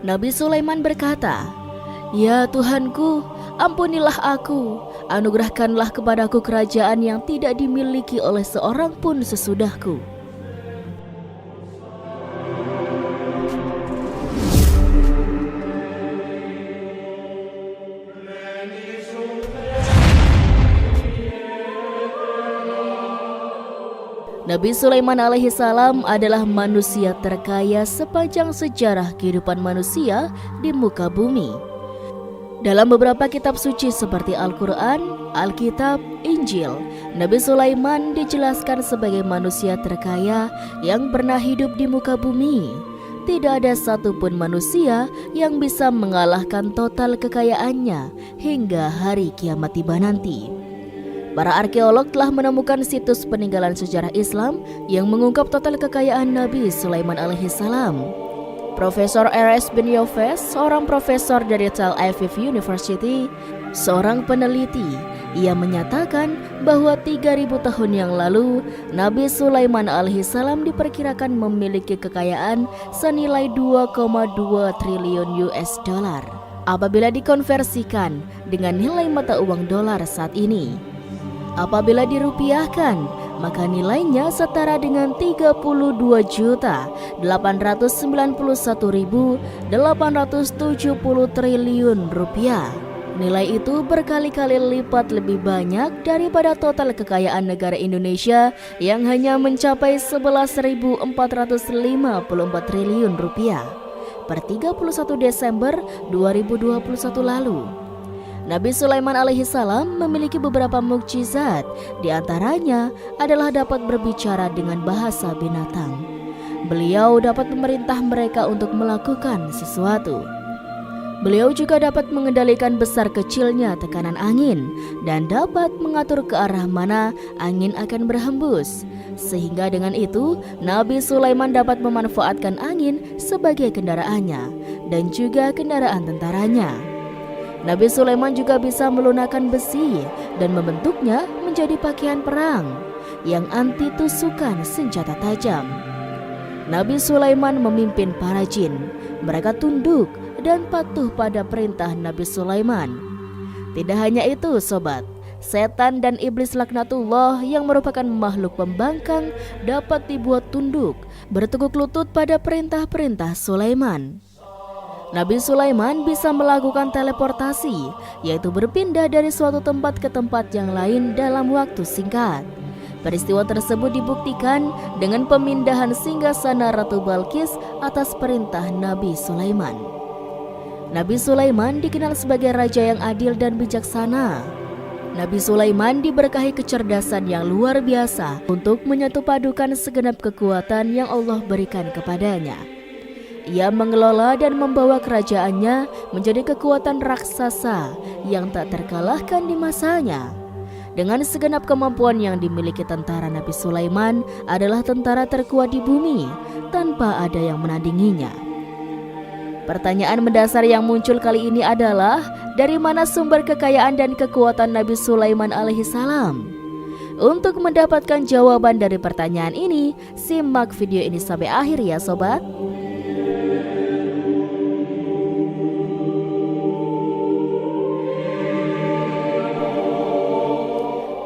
Nabi Sulaiman berkata, "Ya Tuhanku, ampunilah aku, anugerahkanlah kepadaku kerajaan yang tidak dimiliki oleh seorang pun sesudahku." Nabi Sulaiman alaihissalam adalah manusia terkaya sepanjang sejarah kehidupan manusia di muka bumi. Dalam beberapa kitab suci seperti Al-Quran, Alkitab, Injil, Nabi Sulaiman dijelaskan sebagai manusia terkaya yang pernah hidup di muka bumi. Tidak ada satupun manusia yang bisa mengalahkan total kekayaannya hingga hari kiamat tiba nanti. Para arkeolog telah menemukan situs peninggalan sejarah Islam yang mengungkap total kekayaan Nabi Sulaiman alaihissalam. Profesor R.S. bin Yofes, seorang profesor dari Tel Aviv University, seorang peneliti, ia menyatakan bahwa 3000 tahun yang lalu, Nabi Sulaiman alaihissalam diperkirakan memiliki kekayaan senilai 2,2 triliun US dollar apabila dikonversikan dengan nilai mata uang dolar saat ini. Apabila dirupiahkan, maka nilainya setara dengan 32.891.870 triliun rupiah. Nilai itu berkali-kali lipat lebih banyak daripada total kekayaan negara Indonesia yang hanya mencapai 11.454 triliun rupiah per 31 Desember 2021 lalu. Nabi Sulaiman alaihissalam memiliki beberapa mukjizat, di antaranya adalah dapat berbicara dengan bahasa binatang. Beliau dapat memerintah mereka untuk melakukan sesuatu. Beliau juga dapat mengendalikan besar kecilnya tekanan angin dan dapat mengatur ke arah mana angin akan berhembus. Sehingga dengan itu, Nabi Sulaiman dapat memanfaatkan angin sebagai kendaraannya dan juga kendaraan tentaranya. Nabi Sulaiman juga bisa melunakkan besi dan membentuknya menjadi pakaian perang yang anti tusukan senjata tajam. Nabi Sulaiman memimpin para jin. Mereka tunduk dan patuh pada perintah Nabi Sulaiman. Tidak hanya itu, sobat, setan dan iblis laknatullah yang merupakan makhluk pembangkang dapat dibuat tunduk, bertekuk lutut pada perintah-perintah Sulaiman. Nabi Sulaiman bisa melakukan teleportasi, yaitu berpindah dari suatu tempat ke tempat yang lain dalam waktu singkat. Peristiwa tersebut dibuktikan dengan pemindahan singgasana Ratu Balqis atas perintah Nabi Sulaiman. Nabi Sulaiman dikenal sebagai raja yang adil dan bijaksana. Nabi Sulaiman diberkahi kecerdasan yang luar biasa untuk menyatupadukan segenap kekuatan yang Allah berikan kepadanya. Ia mengelola dan membawa kerajaannya menjadi kekuatan raksasa yang tak terkalahkan di masanya. Dengan segenap kemampuan yang dimiliki tentara, Nabi Sulaiman adalah tentara terkuat di bumi tanpa ada yang menandinginya. Pertanyaan mendasar yang muncul kali ini adalah, dari mana sumber kekayaan dan kekuatan Nabi Sulaiman alaihissalam? Untuk mendapatkan jawaban dari pertanyaan ini, simak video ini sampai akhir ya sobat.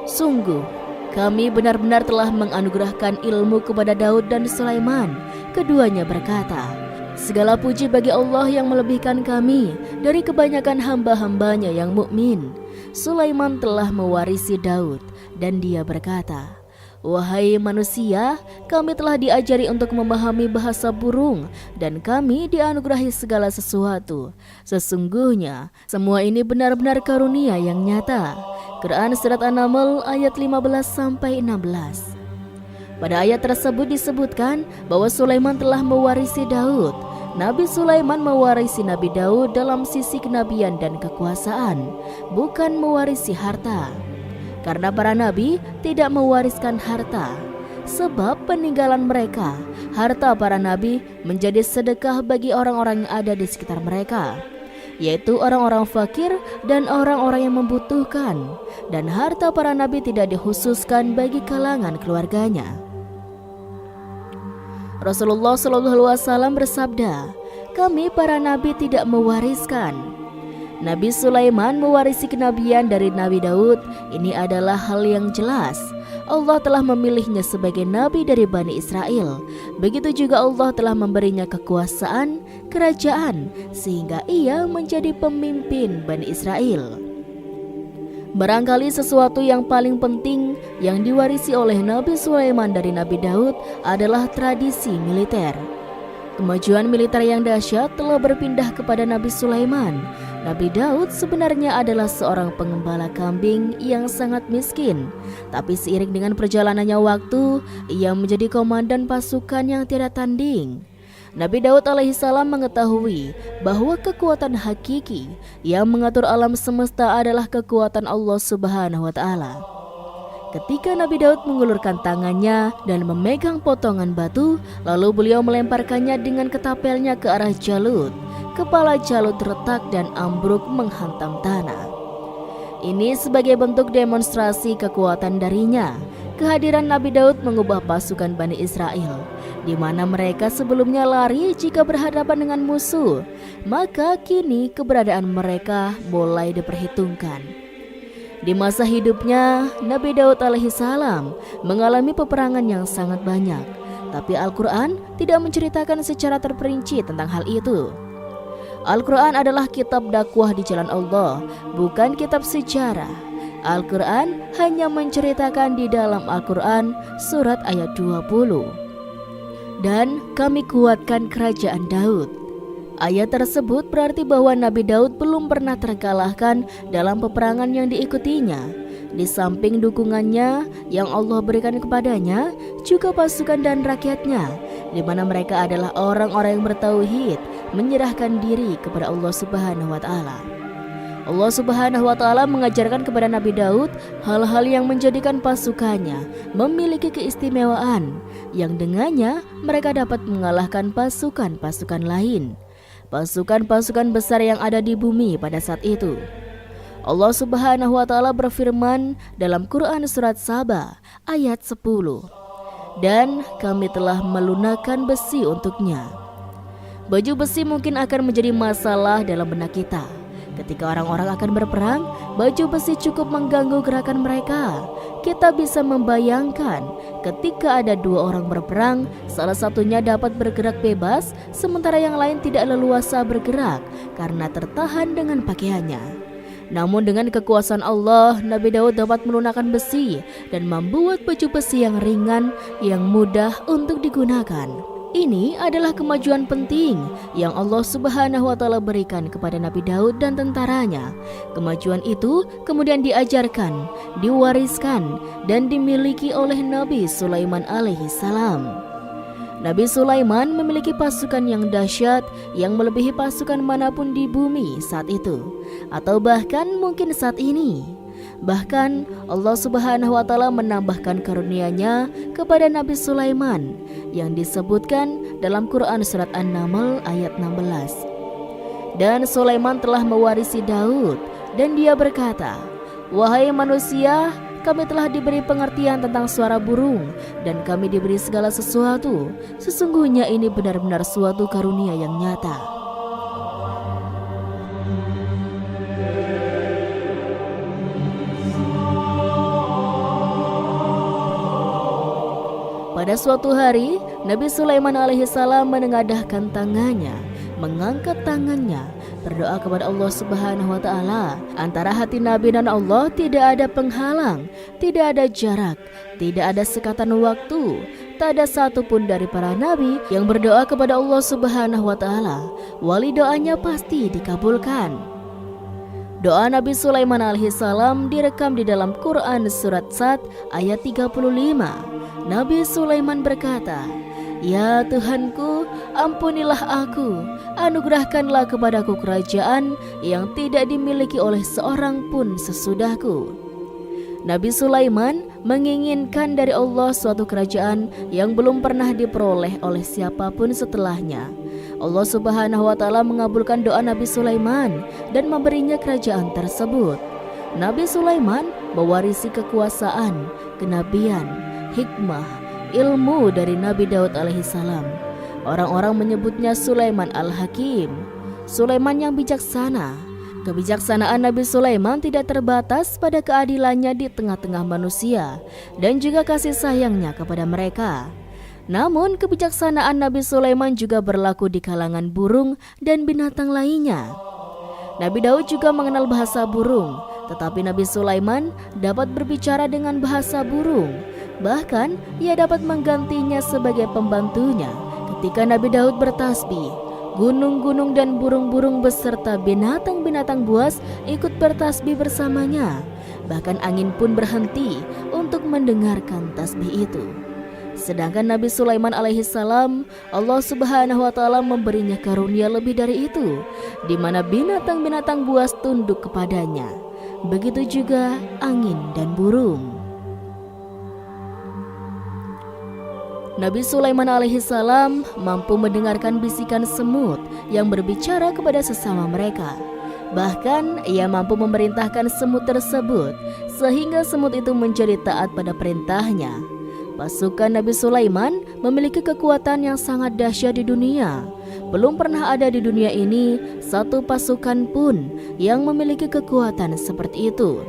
Sungguh, kami benar-benar telah menganugerahkan ilmu kepada Daud dan Sulaiman. Keduanya berkata, "Segala puji bagi Allah yang melebihkan kami dari kebanyakan hamba-hambanya yang mukmin." Sulaiman telah mewarisi Daud dan dia berkata, "Wahai manusia, kami telah diajari untuk memahami bahasa burung dan kami dianugerahi segala sesuatu. Sesungguhnya semua ini benar-benar karunia yang nyata." Quran Surat An-Naml ayat 15-16. Pada ayat tersebut disebutkan bahwa Sulaiman telah mewarisi Daud. Nabi Sulaiman mewarisi Nabi Daud dalam sisi kenabian dan kekuasaan, bukan mewarisi harta. Karena para nabi tidak mewariskan harta, sebab peninggalan mereka, harta para nabi menjadi sedekah bagi orang-orang yang ada di sekitar mereka, yaitu orang-orang fakir dan orang-orang yang membutuhkan, dan harta para nabi tidak dikhususkan bagi kalangan keluarganya. Rasulullah SAW bersabda, kami para nabi tidak mewariskan. Nabi Sulaiman mewarisi kenabian dari Nabi Daud. Ini adalah hal yang jelas. Allah telah memilihnya sebagai nabi dari Bani Israel. Begitu juga Allah telah memberinya kekuasaan, kerajaan, sehingga ia menjadi pemimpin Bani Israel. Barangkali sesuatu yang paling penting yang diwarisi oleh Nabi Sulaiman dari Nabi Daud adalah tradisi militer. Kemajuan militer yang dahsyat telah berpindah kepada Nabi Sulaiman. Nabi Daud sebenarnya adalah seorang pengembala kambing yang sangat miskin. Tapi seiring dengan perjalanannya waktu, ia menjadi komandan pasukan yang tiada tanding. Nabi Daud alaihissalam mengetahui bahwa kekuatan hakiki yang mengatur alam semesta adalah kekuatan Allah Subhanahu wa Ta'ala. Ketika Nabi Daud mengulurkan tangannya dan memegang potongan batu, lalu beliau melemparkannya dengan ketapelnya ke arah Jalut. Kepala Jalut retak dan ambruk menghantam tanah. Ini sebagai bentuk demonstrasi kekuatan darinya. Kehadiran Nabi Daud mengubah pasukan Bani Israel, di mana mereka sebelumnya lari jika berhadapan dengan musuh, maka kini keberadaan mereka mulai diperhitungkan. Di masa hidupnya, Nabi Daud alaihissalam mengalami peperangan yang sangat banyak, tapi Al-Quran tidak menceritakan secara terperinci tentang hal itu. Al-Quran adalah kitab dakwah di jalan Allah, bukan kitab sejarah. Al-Quran hanya menceritakan di dalam Al-Quran surat ayat 20. Dan kami kuatkan kerajaan Daud. Ayat tersebut berarti bahwa Nabi Daud belum pernah terkalahkan dalam peperangan yang diikutinya. Di samping dukungannya yang Allah berikan kepadanya, juga pasukan dan rakyatnya, di mana mereka adalah orang-orang yang bertauhid, menyerahkan diri kepada Allah Subhanahu wa Ta'ala. Allah Subhanahu wa Ta'ala mengajarkan kepada Nabi Daud hal-hal yang menjadikan pasukannya memiliki keistimewaan, yang dengannya mereka dapat mengalahkan pasukan-pasukan lain, pasukan-pasukan besar yang ada di bumi pada saat itu. Allah Subhanahu wa Ta'ala berfirman dalam Quran surat Saba ayat 10, dan kami telah melunakkan besi untuknya. Baju besi mungkin akan menjadi masalah dalam benak kita. Ketika orang-orang akan berperang, baju besi cukup mengganggu gerakan mereka. Kita bisa membayangkan ketika ada dua orang berperang, salah satunya dapat bergerak bebas, sementara yang lain tidak leluasa bergerak karena tertahan dengan pakaiannya. Namun dengan kekuasaan Allah, Nabi Daud dapat melunakkan besi dan membuat baju besi yang ringan, yang mudah untuk digunakan. Ini adalah kemajuan penting yang Allah Subhanahu wa Ta'ala berikan kepada Nabi Daud dan tentaranya. Kemajuan itu kemudian diajarkan, diwariskan, dan dimiliki oleh Nabi Sulaiman alaihissalam. Nabi Sulaiman memiliki pasukan yang dahsyat yang melebihi pasukan manapun di bumi saat itu, atau bahkan mungkin saat ini. Bahkan Allah Subhanahu wa Ta'ala menambahkan karunia-Nya kepada Nabi Sulaiman yang disebutkan dalam Quran surat An-Naml ayat 16. Dan Sulaiman telah mewarisi Daud, dan dia berkata, "Wahai manusia, kami telah diberi pengertian tentang suara burung, dan kami diberi segala sesuatu. Sesungguhnya ini benar-benar suatu karunia yang nyata." Pada suatu hari, Nabi Sulaiman alaihissalam menengadahkan tangannya, mengangkat tangannya, berdoa kepada Allah Subhanahu wa Ta'ala. Antara hati Nabi dan Allah tidak ada penghalang, tidak ada jarak, tidak ada sekatan waktu. Tak ada satupun dari para nabi yang berdoa kepada Allah Subhanahu wa Ta'ala, wali doanya pasti dikabulkan. Doa Nabi Sulaiman alaihissalam direkam di dalam Quran surat Sad ayat 35. Nabi Sulaiman berkata, "Ya Tuhanku, ampunilah aku, anugerahkanlah kepadaku kerajaan yang tidak dimiliki oleh seorang pun sesudahku." Nabi Sulaiman menginginkan dari Allah suatu kerajaan yang belum pernah diperoleh oleh siapapun setelahnya. Allah Subhanahu wa Ta'ala mengabulkan doa Nabi Sulaiman dan memberinya kerajaan tersebut. Nabi Sulaiman mewarisi kekuasaan, kenabian, hikmah, ilmu dari Nabi Daud alaihissalam. Orang-orang menyebutnya Sulaiman Al-Hakim, Sulaiman yang bijaksana. Kebijaksanaan Nabi Sulaiman tidak terbatas pada keadilannya di tengah-tengah manusia dan juga kasih sayangnya kepada mereka. Namun kebijaksanaan Nabi Sulaiman juga berlaku di kalangan burung dan binatang lainnya. Nabi Daud juga mengenal bahasa burung, tetapi Nabi Sulaiman dapat berbicara dengan bahasa burung. Bahkan ia dapat menggantinya sebagai pembantunya. Ketika Nabi Daud bertasbih, gunung-gunung dan burung-burung beserta binatang-binatang buas ikut bertasbih bersamanya. Bahkan angin pun berhenti untuk mendengarkan tasbih itu. Sedangkan Nabi Sulaiman alaihissalam, Allah subhanahu wa ta'ala memberinya karunia lebih dari itu, di mana binatang-binatang buas tunduk kepadanya. Begitu juga angin dan burung. Nabi Sulaiman alaihissalam mampu mendengarkan bisikan semut yang berbicara kepada sesama mereka. Bahkan ia mampu memerintahkan semut tersebut sehingga semut itu menjadi taat pada perintahnya. Pasukan Nabi Sulaiman memiliki kekuatan yang sangat dahsyat di dunia. Belum pernah ada di dunia ini satu pasukan pun yang memiliki kekuatan seperti itu.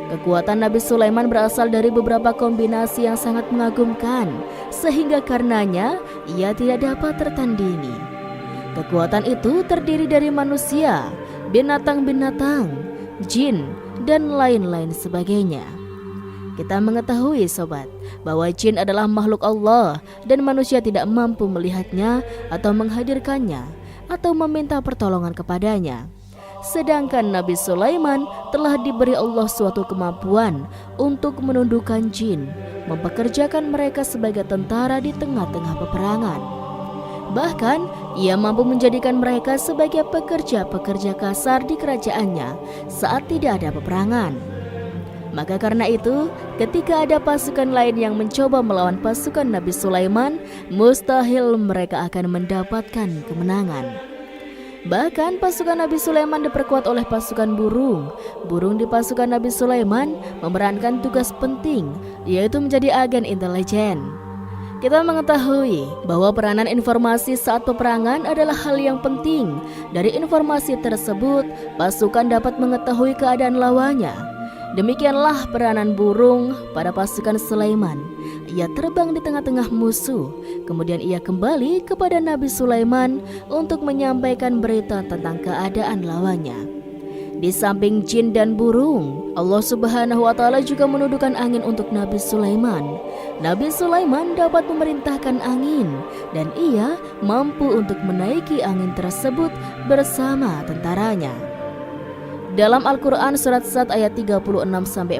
Kekuatan Nabi Sulaiman berasal dari beberapa kombinasi yang sangat mengagumkan, sehingga karenanya ia tidak dapat tertandingi. Kekuatan itu terdiri dari manusia, binatang-binatang, jin, dan lain-lain sebagainya. Kita mengetahui sobat, bahwa jin adalah makhluk Allah dan manusia tidak mampu melihatnya atau menghadirkannya atau meminta pertolongan kepadanya. Sedangkan Nabi Sulaiman telah diberi Allah suatu kemampuan untuk menundukkan jin, mempekerjakan mereka sebagai tentara di tengah-tengah peperangan. Bahkan, ia mampu menjadikan mereka sebagai pekerja-pekerja kasar di kerajaannya saat tidak ada peperangan. Maka karena itu, ketika ada pasukan lain yang mencoba melawan pasukan Nabi Sulaiman, mustahil mereka akan mendapatkan kemenangan. Bahkan pasukan Nabi Sulaiman diperkuat oleh pasukan burung. Burung di pasukan Nabi Sulaiman memerankan tugas penting, yaitu menjadi agen intelijen. Kita mengetahui bahwa peranan informasi saat peperangan adalah hal yang penting. Dari informasi tersebut, pasukan dapat mengetahui keadaan lawannya. Demikianlah peranan burung pada pasukan Sulaiman. Ia terbang di tengah-tengah musuh. Kemudian ia kembali kepada Nabi Sulaiman untuk menyampaikan berita tentang keadaan lawannya. Di samping jin dan burung, Allah subhanahu wa ta'ala juga menundukkan angin untuk Nabi Sulaiman. Nabi Sulaiman dapat memerintahkan angin, dan ia mampu untuk menaiki angin tersebut bersama tentaranya. Dalam Al-Quran surat Sad ayat 36-40,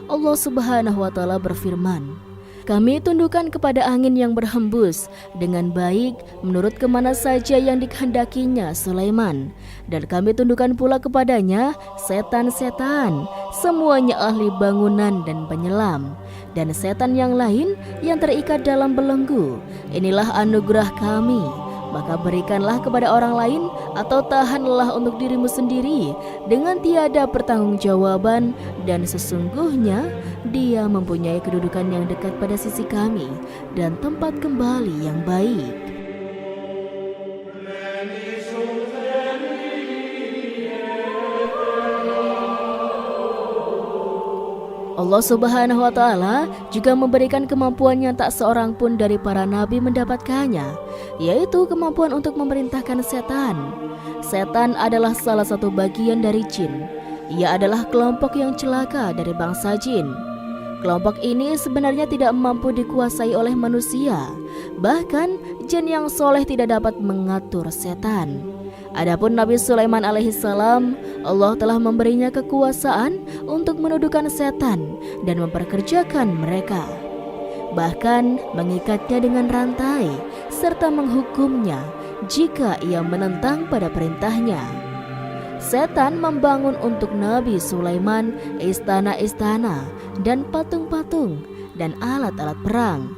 Allah subhanahu wa ta'ala berfirman, "Kami tundukkan kepada angin yang berhembus dengan baik menurut kemana saja yang dikehendakinya Sulaiman. Dan kami tundukkan pula kepadanya setan-setan, semuanya ahli bangunan dan penyelam. Dan setan yang lain yang terikat dalam belenggu. Inilah anugerah kami. Maka berikanlah kepada orang lain atau tahanlah untuk dirimu sendiri dengan tiada pertanggungjawaban, dan sesungguhnya dia mempunyai kedudukan yang dekat pada sisi kami dan tempat kembali yang baik." Allah subhanahu wa ta'ala juga memberikan kemampuan yang tak seorang pun dari para nabi mendapatkannya, yaitu kemampuan untuk memerintahkan setan. Setan adalah salah satu bagian dari jin. Ia adalah kelompok yang celaka dari bangsa jin. Kelompok ini sebenarnya tidak mampu dikuasai oleh manusia. Bahkan jin yang soleh tidak dapat mengatur setan. Adapun Nabi Sulaiman alaihissalam, Allah telah memberinya kekuasaan untuk menundukkan setan dan memperkerjakan mereka. Bahkan mengikatnya dengan rantai serta menghukumnya jika ia menentang pada perintahnya. Setan membangun untuk Nabi Sulaiman istana-istana dan patung-patung dan alat-alat perang.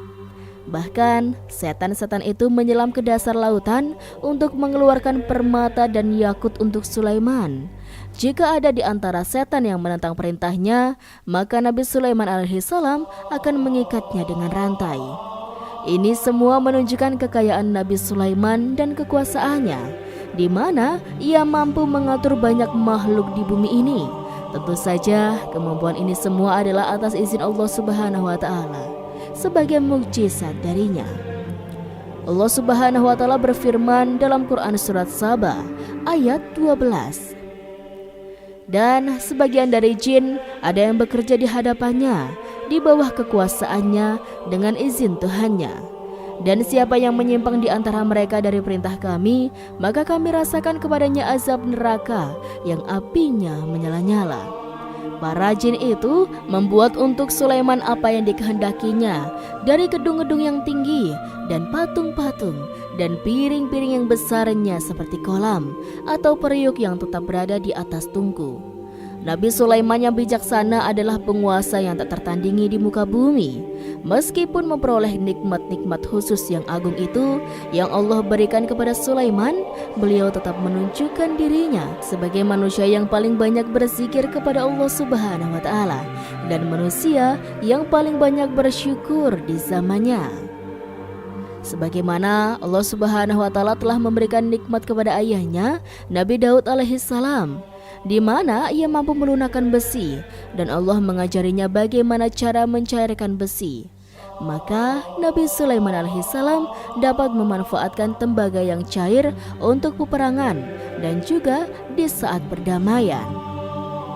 Bahkan setan-setan itu menyelam ke dasar lautan untuk mengeluarkan permata dan yakut untuk Sulaiman. Jika ada di antara setan yang menentang perintahnya, maka Nabi Sulaiman alaihissalam akan mengikatnya dengan rantai. Ini semua menunjukkan kekayaan Nabi Sulaiman dan kekuasaannya, di mana ia mampu mengatur banyak makhluk di bumi ini. Tentu saja kemampuan ini semua adalah atas izin Allah Subhanahu wa Ta'ala, sebagai mukjizat darinya. Allah Subhanahu wa Ta'ala berfirman dalam Quran surat Saba ayat 12. Dan sebagian dari jin ada yang bekerja di hadapannya di bawah kekuasaannya dengan izin Tuhannya. Dan siapa yang menyimpang di antara mereka dari perintah kami, maka kami rasakan kepadanya azab neraka yang apinya menyala-nyala. Para jin itu membuat untuk Sulaiman apa yang dikehendakinya dari gedung-gedung yang tinggi dan patung-patung dan piring-piring yang besarnya seperti kolam atau periuk yang tetap berada di atas tungku. Nabi Sulaiman yang bijaksana adalah penguasa yang tak tertandingi di muka bumi. Meskipun memperoleh nikmat-nikmat khusus yang agung itu yang Allah berikan kepada Sulaiman, beliau tetap menunjukkan dirinya sebagai manusia yang paling banyak berzikir kepada Allah Subhanahu wa Ta'ala dan manusia yang paling banyak bersyukur di zamannya. Sebagaimana Allah Subhanahu wa Ta'ala telah memberikan nikmat kepada ayahnya Nabi Daud alaihissalam, di mana ia mampu melunakkan besi dan Allah mengajarinya bagaimana cara mencairkan besi. Maka Nabi Sulaiman alaihissalam dapat memanfaatkan tembaga yang cair untuk peperangan dan juga di saat perdamaian.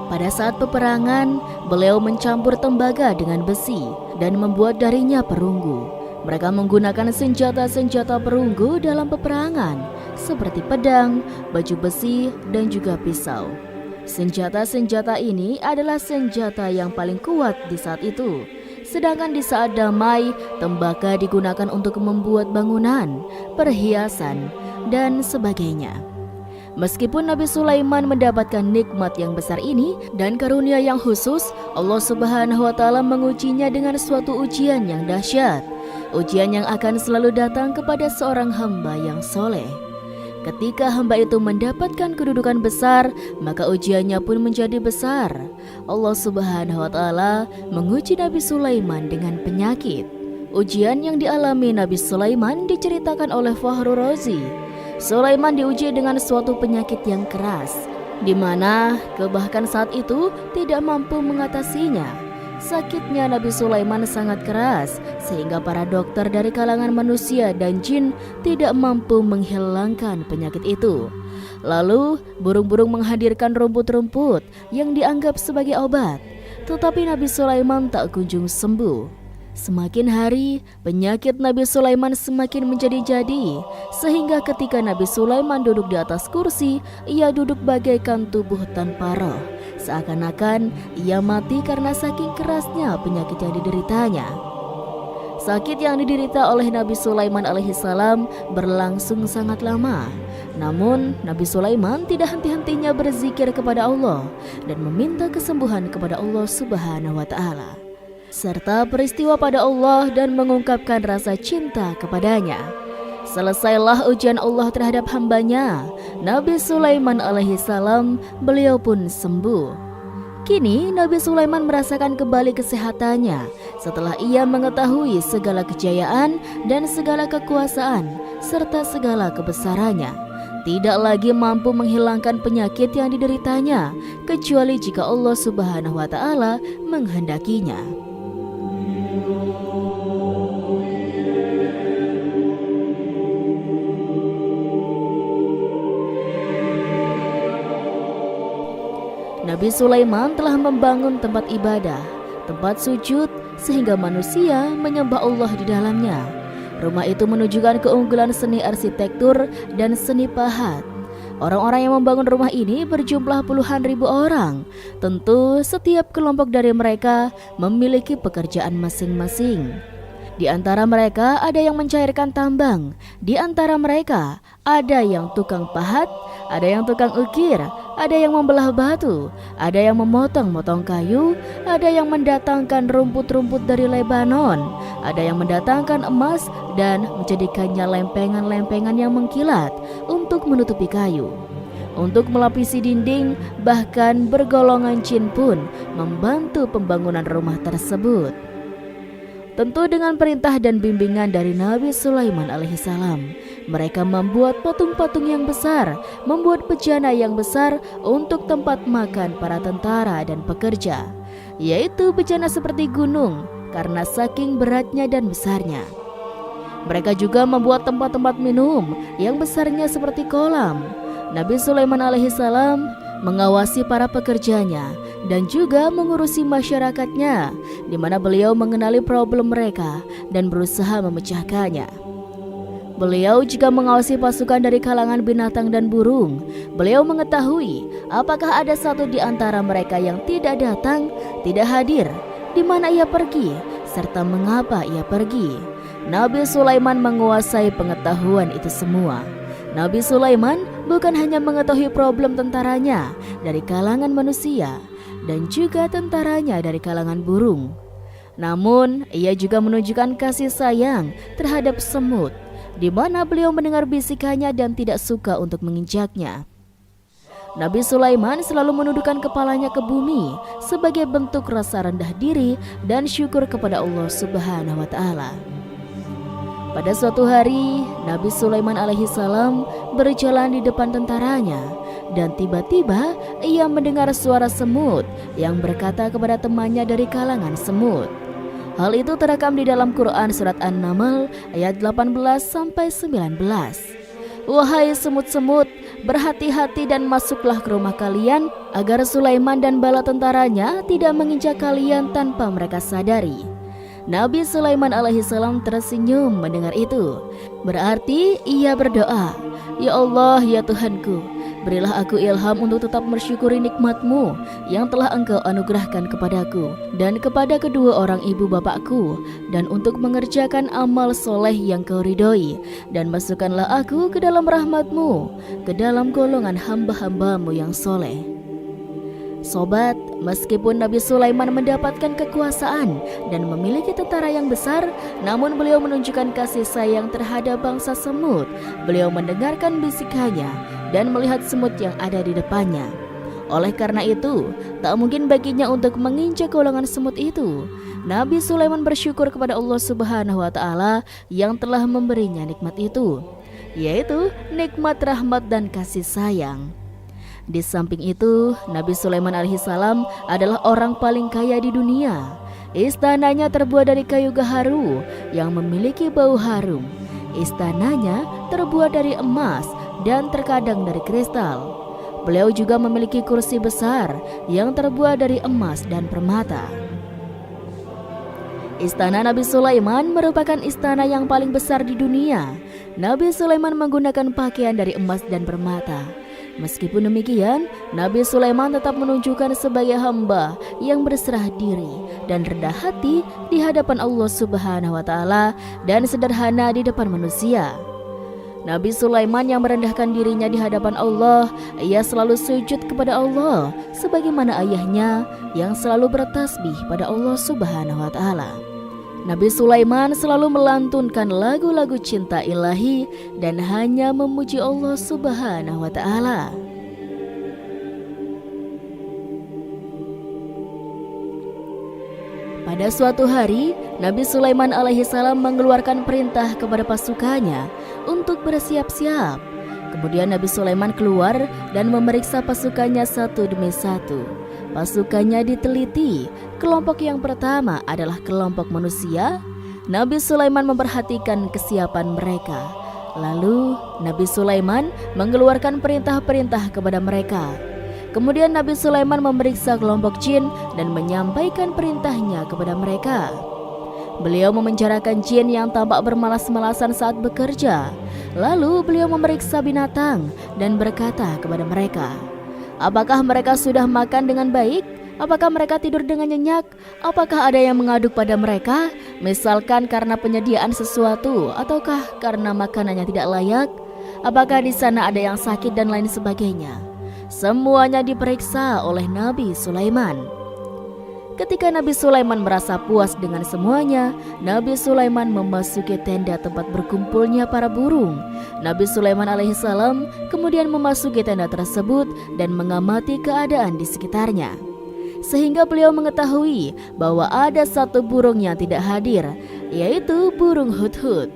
Pada saat peperangan, beliau mencampur tembaga dengan besi dan membuat darinya perunggu. Mereka menggunakan senjata-senjata perunggu dalam peperangan seperti pedang, baju besi, dan juga pisau. Senjata-senjata ini adalah senjata yang paling kuat di saat itu. Sedangkan di saat damai, tembaga digunakan untuk membuat bangunan, perhiasan, dan sebagainya. Meskipun Nabi Sulaiman mendapatkan nikmat yang besar ini dan karunia yang khusus, Allah Subhanahu wa Ta'ala mengujinya dengan suatu ujian yang dahsyat. Ujian yang akan selalu datang kepada seorang hamba yang soleh. Ketika hamba itu mendapatkan kedudukan besar, maka ujiannya pun menjadi besar. Allah Subhanahu wa Ta'ala menguji Nabi Sulaiman dengan penyakit. Ujian yang dialami Nabi Sulaiman diceritakan oleh Fahru Razi. Sulaiman diuji dengan suatu penyakit yang keras, di mana bahkan saat itu tidak mampu mengatasinya. Sakitnya Nabi Sulaiman sangat keras sehingga para dokter dari kalangan manusia dan jin tidak mampu menghilangkan penyakit itu. Lalu burung-burung menghadirkan rumput-rumput yang dianggap sebagai obat, tetapi Nabi Sulaiman tak kunjung sembuh. Semakin hari, penyakit Nabi Sulaiman semakin menjadi-jadi, sehingga ketika Nabi Sulaiman duduk di atas kursi, ia duduk bagaikan tubuh tanpa roh. Seakan-akan ia mati karena saking kerasnya penyakit yang dideritanya. Sakit yang diderita oleh Nabi Sulaiman alaihissalam berlangsung sangat lama. Namun Nabi Sulaiman tidak henti-hentinya berzikir kepada Allah dan meminta kesembuhan kepada Allah Subhanahu wa Ta'ala, serta peristiwa pada Allah dan mengungkapkan rasa cinta kepadanya. Selesailah ujian Allah terhadap hambanya, Nabi Sulaiman alaihissalam, beliau pun sembuh. Kini Nabi Sulaiman merasakan kembali kesehatannya setelah ia mengetahui segala kejayaan dan segala kekuasaan serta segala kebesarannya. Tidak lagi mampu menghilangkan penyakit yang dideritanya kecuali jika Allah Subhanahu wa Ta'ala menghendakinya. Nabi Sulaiman telah membangun tempat ibadah, tempat sujud, sehingga manusia menyembah Allah di dalamnya. Rumah itu menunjukkan keunggulan seni arsitektur dan seni pahat. Orang-orang yang membangun rumah ini berjumlah puluhan ribu orang. Tentu setiap kelompok dari mereka memiliki pekerjaan masing-masing. Di antara mereka ada yang mencairkan tambang, di antara mereka ada yang tukang pahat, ada yang tukang ukir, ada yang membelah batu, ada yang memotong-motong kayu, ada yang mendatangkan rumput-rumput dari Lebanon, ada yang mendatangkan emas dan menjadikannya lempengan-lempengan yang mengkilat untuk menutupi kayu. Untuk melapisi dinding, bahkan bergolongan jin pun membantu pembangunan rumah tersebut. Tentu dengan perintah dan bimbingan dari Nabi Sulaiman alaihissalam, mereka membuat patung-patung yang besar, membuat bejana yang besar untuk tempat makan para tentara dan pekerja, yaitu bejana seperti gunung karena saking beratnya dan besarnya. Mereka juga membuat tempat-tempat minum yang besarnya seperti kolam. Nabi Sulaiman alaihissalam mengawasi para pekerjanya dan juga mengurusi masyarakatnya, di mana beliau mengenali problem mereka dan berusaha memecahkannya. Beliau juga mengawasi pasukan dari kalangan binatang dan burung. Beliau mengetahui apakah ada satu di antara mereka yang tidak datang, tidak hadir, di mana ia pergi, serta mengapa ia pergi. Nabi Sulaiman menguasai pengetahuan itu semua. Nabi Sulaiman bukan hanya mengetahui problem tentaranya dari kalangan manusia dan juga tentaranya dari kalangan burung, namun ia juga menunjukkan kasih sayang terhadap semut, di mana beliau mendengar bisikannya dan tidak suka untuk menginjaknya. Nabi Sulaiman selalu menundukkan kepalanya ke bumi sebagai bentuk rasa rendah diri dan syukur kepada Allah Subhanahu wa Ta'ala. Pada suatu hari, Nabi Sulaiman alaihissalam berjalan di depan tentaranya dan tiba-tiba ia mendengar suara semut yang berkata kepada temannya dari kalangan semut. Hal itu terekam di dalam Quran surat An-Naml ayat 18-19. Wahai semut-semut, berhati-hati dan masuklah ke rumah kalian agar Sulaiman dan bala tentaranya tidak menginjak kalian tanpa mereka sadari. Nabi Sulaiman alaihissalam tersenyum mendengar itu. Berarti ia berdoa, "Ya Allah, ya Tuhanku, berilah aku ilham untuk tetap bersyukuri nikmat-Mu yang telah Engkau anugerahkan kepadaku dan kepada kedua orang ibu bapakku, dan untuk mengerjakan amal soleh yang Kau ridhoi, dan masukkanlah aku ke dalam rahmat-Mu, ke dalam golongan hamba-hamba-Mu yang soleh." Sobat, meskipun Nabi Sulaiman mendapatkan kekuasaan dan memiliki tentara yang besar, namun beliau menunjukkan kasih sayang terhadap bangsa semut. Beliau mendengarkan bisikannya dan melihat semut yang ada di depannya. Oleh karena itu, tak mungkin baginya untuk menginjak golongan semut itu. Nabi Sulaiman bersyukur kepada Allah Subhanahu wa Ta'ala yang telah memberinya nikmat itu, yaitu nikmat rahmat dan kasih sayang. Di samping itu, Nabi Sulaiman alaihissalam adalah orang paling kaya di dunia. Istananya terbuat dari kayu gaharu yang memiliki bau harum. Istananya terbuat dari emas dan terkadang dari kristal. Beliau juga memiliki kursi besar yang terbuat dari emas dan permata. Istana Nabi Sulaiman merupakan istana yang paling besar di dunia. Nabi Sulaiman menggunakan pakaian dari emas dan permata. Meskipun demikian, Nabi Sulaiman tetap menunjukkan sebagai hamba yang berserah diri dan rendah hati di hadapan Allah Subhanahu wa Ta'ala dan sederhana di depan manusia. Nabi Sulaiman yang merendahkan dirinya di hadapan Allah, ia selalu sujud kepada Allah sebagaimana ayahnya yang selalu bertasbih pada Allah Subhanahu wa Ta'ala. Nabi Sulaiman selalu melantunkan lagu-lagu cinta ilahi dan hanya memuji Allah Subhanahu wa Ta'ala. Pada suatu hari, Nabi Sulaiman alaihissalam mengeluarkan perintah kepada pasukannya untuk bersiap-siap. Kemudian Nabi Sulaiman keluar dan memeriksa pasukannya satu demi satu. Pasukannya diteliti. Kelompok yang pertama adalah kelompok manusia. Nabi Sulaiman memperhatikan kesiapan mereka. Lalu Nabi Sulaiman mengeluarkan perintah-perintah kepada mereka. Kemudian Nabi Sulaiman memeriksa kelompok jin dan menyampaikan perintahnya kepada mereka. Beliau memenjarakan jin yang tampak bermalas-malasan saat bekerja. Lalu beliau memeriksa binatang dan berkata kepada mereka, apakah mereka sudah makan dengan baik? Apakah mereka tidur dengan nyenyak? Apakah ada yang mengaduk pada mereka? Misalkan karena penyediaan sesuatu, ataukah karena makanannya tidak layak? Apakah di sana ada yang sakit dan lain sebagainya? Semuanya diperiksa oleh Nabi Sulaiman. Ketika Nabi Sulaiman merasa puas dengan semuanya, Nabi Sulaiman memasuki tenda tempat berkumpulnya para burung. Nabi Sulaiman alaihissalam kemudian memasuki tenda tersebut dan mengamati keadaan di sekitarnya. sehingga beliau mengetahui bahwa ada satu burung yang tidak hadir, yaitu burung hudhud.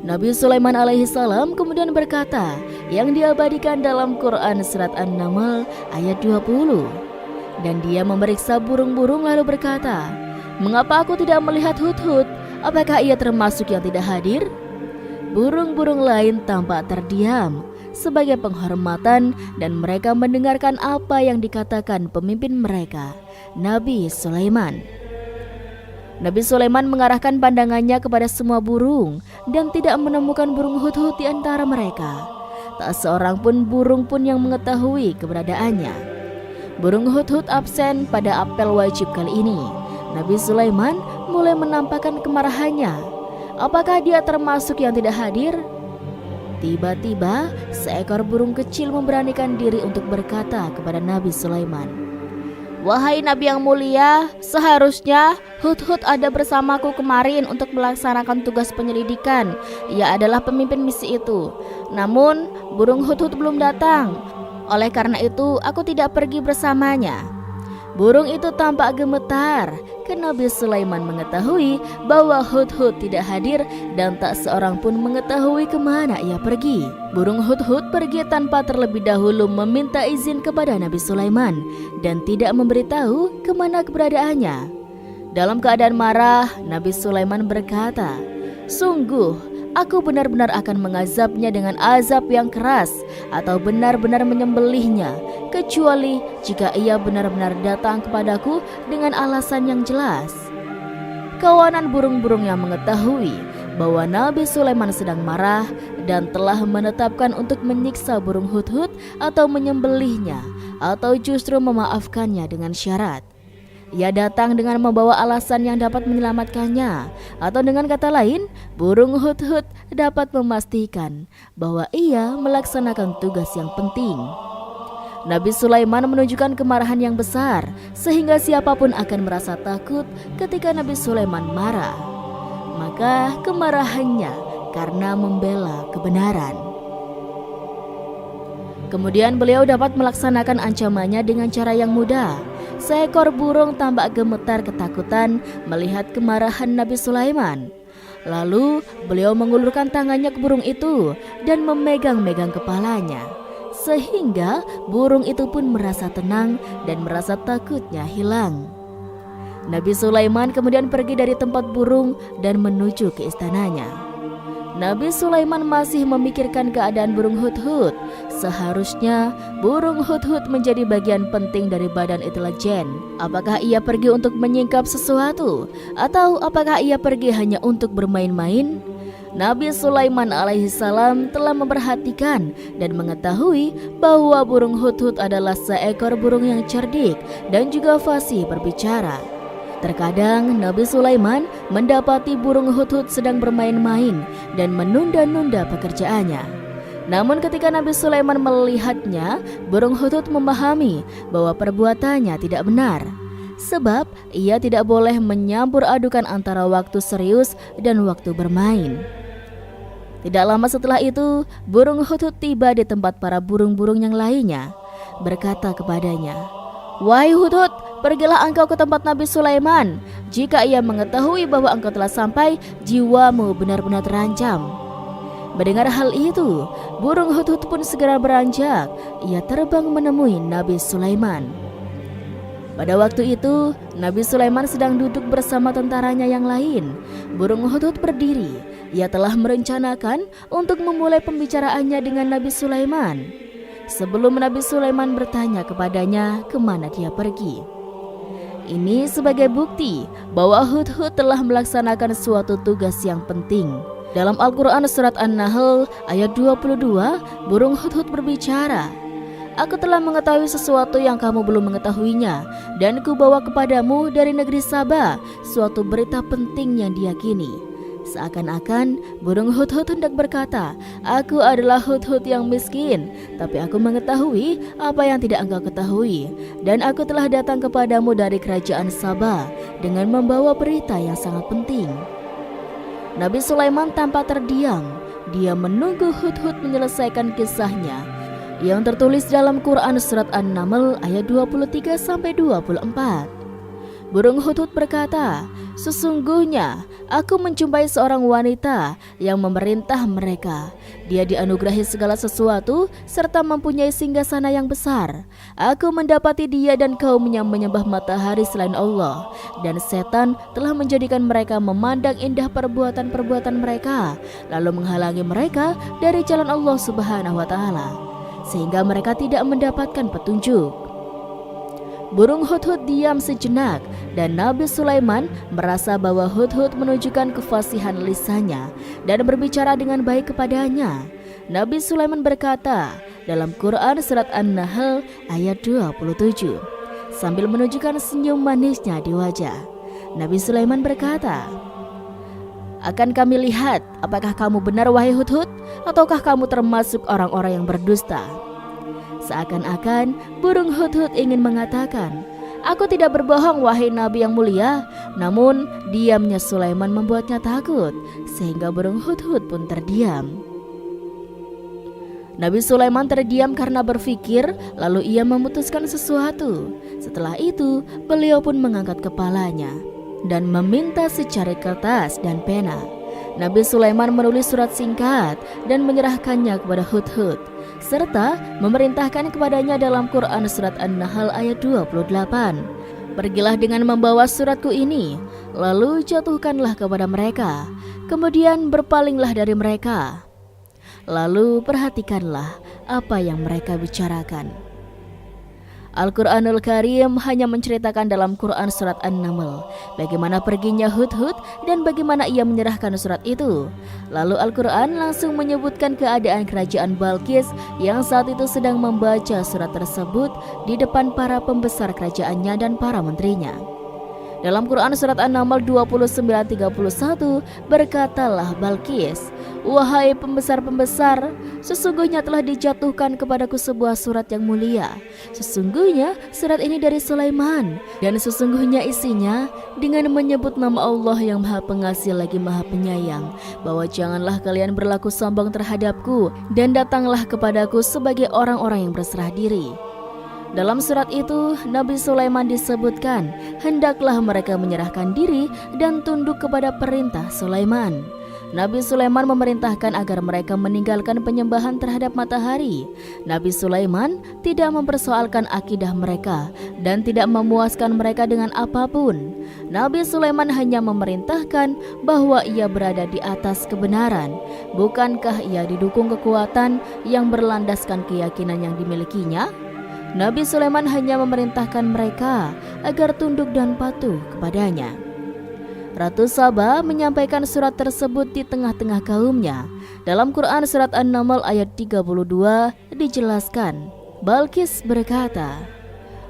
Nabi Sulaiman alaihissalam kemudian berkata yang diabadikan dalam Quran surat An-Naml ayat 20. Dan dia memeriksa burung-burung lalu berkata, "Mengapa aku tidak melihat hudhud? Apakah ia termasuk yang tidak hadir?" Burung-burung lain tampak terdiam sebagai penghormatan dan mereka mendengarkan apa yang dikatakan pemimpin mereka, Nabi Sulaiman. Nabi Sulaiman mengarahkan pandangannya kepada semua burung dan tidak menemukan burung hudhud di antara mereka. Tak seorang pun burung pun yang mengetahui keberadaannya. Burung hudhud absen pada apel wajib kali ini. Nabi Sulaiman mulai menampakkan kemarahannya. Apakah dia termasuk yang tidak hadir? Tiba-tiba seekor burung kecil memberanikan diri untuk berkata kepada Nabi Sulaiman, "Wahai Nabi yang mulia, seharusnya hudhud ada bersamaku kemarin untuk melaksanakan tugas penyelidikan. Ia adalah pemimpin misi itu. Namun burung hudhud belum datang. Oleh karena itu aku tidak pergi bersamanya." Burung itu tampak gemetar karena Nabi Sulaiman mengetahui bahwa hudhud tidak hadir dan tak seorang pun mengetahui kemana ia pergi. Burung hudhud pergi tanpa terlebih dahulu meminta izin kepada Nabi Sulaiman dan tidak memberitahu kemana keberadaannya. Dalam keadaan marah, Nabi Sulaiman berkata, "Sungguh, aku benar-benar akan mengazabnya dengan azab yang keras atau benar-benar menyembelihnya, kecuali jika ia benar-benar datang kepadaku dengan alasan yang jelas." Kawanan burung-burung yang mengetahui bahwa Nabi Sulaiman sedang marah dan telah menetapkan untuk menyiksa burung hudhud atau menyembelihnya atau justru memaafkannya dengan syarat. Ia datang dengan membawa alasan yang dapat menyelamatkannya, atau dengan kata lain, burung hudhud dapat memastikan bahwa ia melaksanakan tugas yang penting. Nabi Sulaiman menunjukkan kemarahan yang besar, sehingga siapapun akan merasa takut ketika Nabi Sulaiman marah. Maka kemarahannya karena membela kebenaran. Kemudian beliau dapat melaksanakan ancamannya dengan cara yang mudah. Seekor burung tampak gemetar ketakutan melihat kemarahan Nabi Sulaiman. Lalu beliau mengulurkan tangannya ke burung itu dan memegang-megang kepalanya, sehingga burung itu pun merasa tenang dan merasa takutnya hilang. Nabi Sulaiman kemudian pergi dari tempat burung dan menuju ke istananya. Nabi Sulaiman masih memikirkan keadaan burung hudhud. Seharusnya burung hudhud menjadi bagian penting dari badan intelijen. Apakah ia pergi untuk menyingkap sesuatu, atau apakah ia pergi hanya untuk bermain-main? Nabi Sulaiman alaihissalam telah memperhatikan dan mengetahui bahwa burung hudhud adalah seekor burung yang cerdik dan juga fasih berbicara. Terkadang Nabi Sulaiman mendapati burung hudhud sedang bermain-main dan menunda-nunda pekerjaannya. Namun ketika Nabi Sulaiman melihatnya, burung hudhud memahami bahwa perbuatannya tidak benar. Sebab ia tidak boleh menyampur adukan antara waktu serius dan waktu bermain. Tidak lama setelah itu, burung hudhud tiba di tempat para burung-burung yang lainnya, berkata kepadanya, "Wahai hudhud, pergilah engkau ke tempat Nabi Sulaiman. Jika ia mengetahui bahwa engkau telah sampai, jiwamu benar-benar terancam." Mendengar hal itu, burung hudhud pun segera beranjak. Ia terbang menemui Nabi Sulaiman. Pada waktu itu, Nabi Sulaiman sedang duduk bersama tentaranya yang lain. Burung hudhud berdiri. Ia telah merencanakan untuk memulai pembicaraannya dengan Nabi Sulaiman sebelum Nabi Sulaiman bertanya kepadanya kemana dia pergi. Ini sebagai bukti bahwa hudhud telah melaksanakan suatu tugas yang penting. Dalam Al-Quran surat An-Nahl ayat 22, burung hudhud berbicara, "Aku telah mengetahui sesuatu yang kamu belum mengetahuinya, dan kubawa kepadamu dari negeri Saba suatu berita penting yang diyakini." Seakan-akan burung hudhud hendak berkata, "Aku adalah hudhud yang miskin, tapi aku mengetahui apa yang tidak engkau ketahui, dan aku telah datang kepadamu dari kerajaan Saba dengan membawa berita yang sangat penting." Nabi Sulaiman tampak terdiam. Dia menunggu hudhud menyelesaikan kisahnya. yang tertulis dalam Quran Surat An-Naml ayat 23-24. Burung hudhud berkata, "Sesungguhnya aku menjumpai seorang wanita yang memerintah mereka. Dia dianugerahi segala sesuatu serta mempunyai singgasana yang besar. Aku mendapati dia dan kaumnya menyembah matahari selain Allah, dan setan telah menjadikan mereka memandang indah perbuatan-perbuatan mereka, lalu menghalangi mereka dari jalan Allah Subhanahu wa Ta'ala, sehingga mereka tidak mendapatkan petunjuk." Burung hudhud diam sejenak dan Nabi Sulaiman merasa bahwa hudhud menunjukkan kefasihan lisannya dan berbicara dengan baik kepadanya. Nabi Sulaiman berkata dalam Quran Surat An-Nahl ayat 27 sambil menunjukkan senyum manisnya di wajah. Nabi Sulaiman berkata, "Akan kami lihat apakah kamu benar wahai hudhud, ataukah kamu termasuk orang-orang yang berdusta?" Seakan-akan burung hudhud ingin mengatakan, "Aku tidak berbohong wahai Nabi yang mulia." Namun diamnya Sulaiman membuatnya takut, sehingga burung hudhud pun terdiam. Nabi Sulaiman terdiam karena berpikir, lalu ia memutuskan sesuatu. Setelah itu beliau pun mengangkat kepalanya dan meminta secari kertas dan pena. Nabi Sulaiman menulis surat singkat dan menyerahkannya kepada hudhud, serta memerintahkan kepadanya dalam Quran Surat An-Nahl ayat 28, "Pergilah dengan membawa suratku ini, lalu jatuhkanlah kepada mereka, kemudian berpalinglah dari mereka, lalu perhatikanlah apa yang mereka bicarakan." Al-Quranul Karim hanya menceritakan dalam Quran Surat An-Naml bagaimana perginya hudhud dan bagaimana ia menyerahkan surat itu. Lalu Al-Quran langsung menyebutkan keadaan kerajaan Balqis yang saat itu sedang membaca surat tersebut di depan para pembesar kerajaannya dan para menterinya. Dalam Quran Surat An-Naml 29:31 berkatalah Balqis, "Wahai pembesar-pembesar, sesungguhnya telah dijatuhkan kepadaku sebuah surat yang mulia. Sesungguhnya surat ini dari Sulaiman, dan sesungguhnya isinya dengan menyebut nama Allah yang Maha Pengasih lagi Maha Penyayang, bahwa janganlah kalian berlaku sombong terhadapku, dan datanglah kepadaku sebagai orang-orang yang berserah diri." Dalam surat itu, Nabi Sulaiman disebutkan hendaklah mereka menyerahkan diri dan tunduk kepada perintah Sulaiman. Nabi Sulaiman memerintahkan agar mereka meninggalkan penyembahan terhadap matahari. Nabi Sulaiman tidak mempersoalkan akidah mereka dan tidak memuaskan mereka dengan apapun. Nabi Sulaiman hanya memerintahkan bahwa ia berada di atas kebenaran. Bukankah ia didukung kekuatan yang berlandaskan keyakinan yang dimilikinya? Nabi Sulaiman hanya memerintahkan mereka agar tunduk dan patuh kepadanya. Ratu Saba menyampaikan surat tersebut di tengah-tengah kaumnya. Dalam Quran Surat An-Naml ayat 32 dijelaskan, Balqis berkata,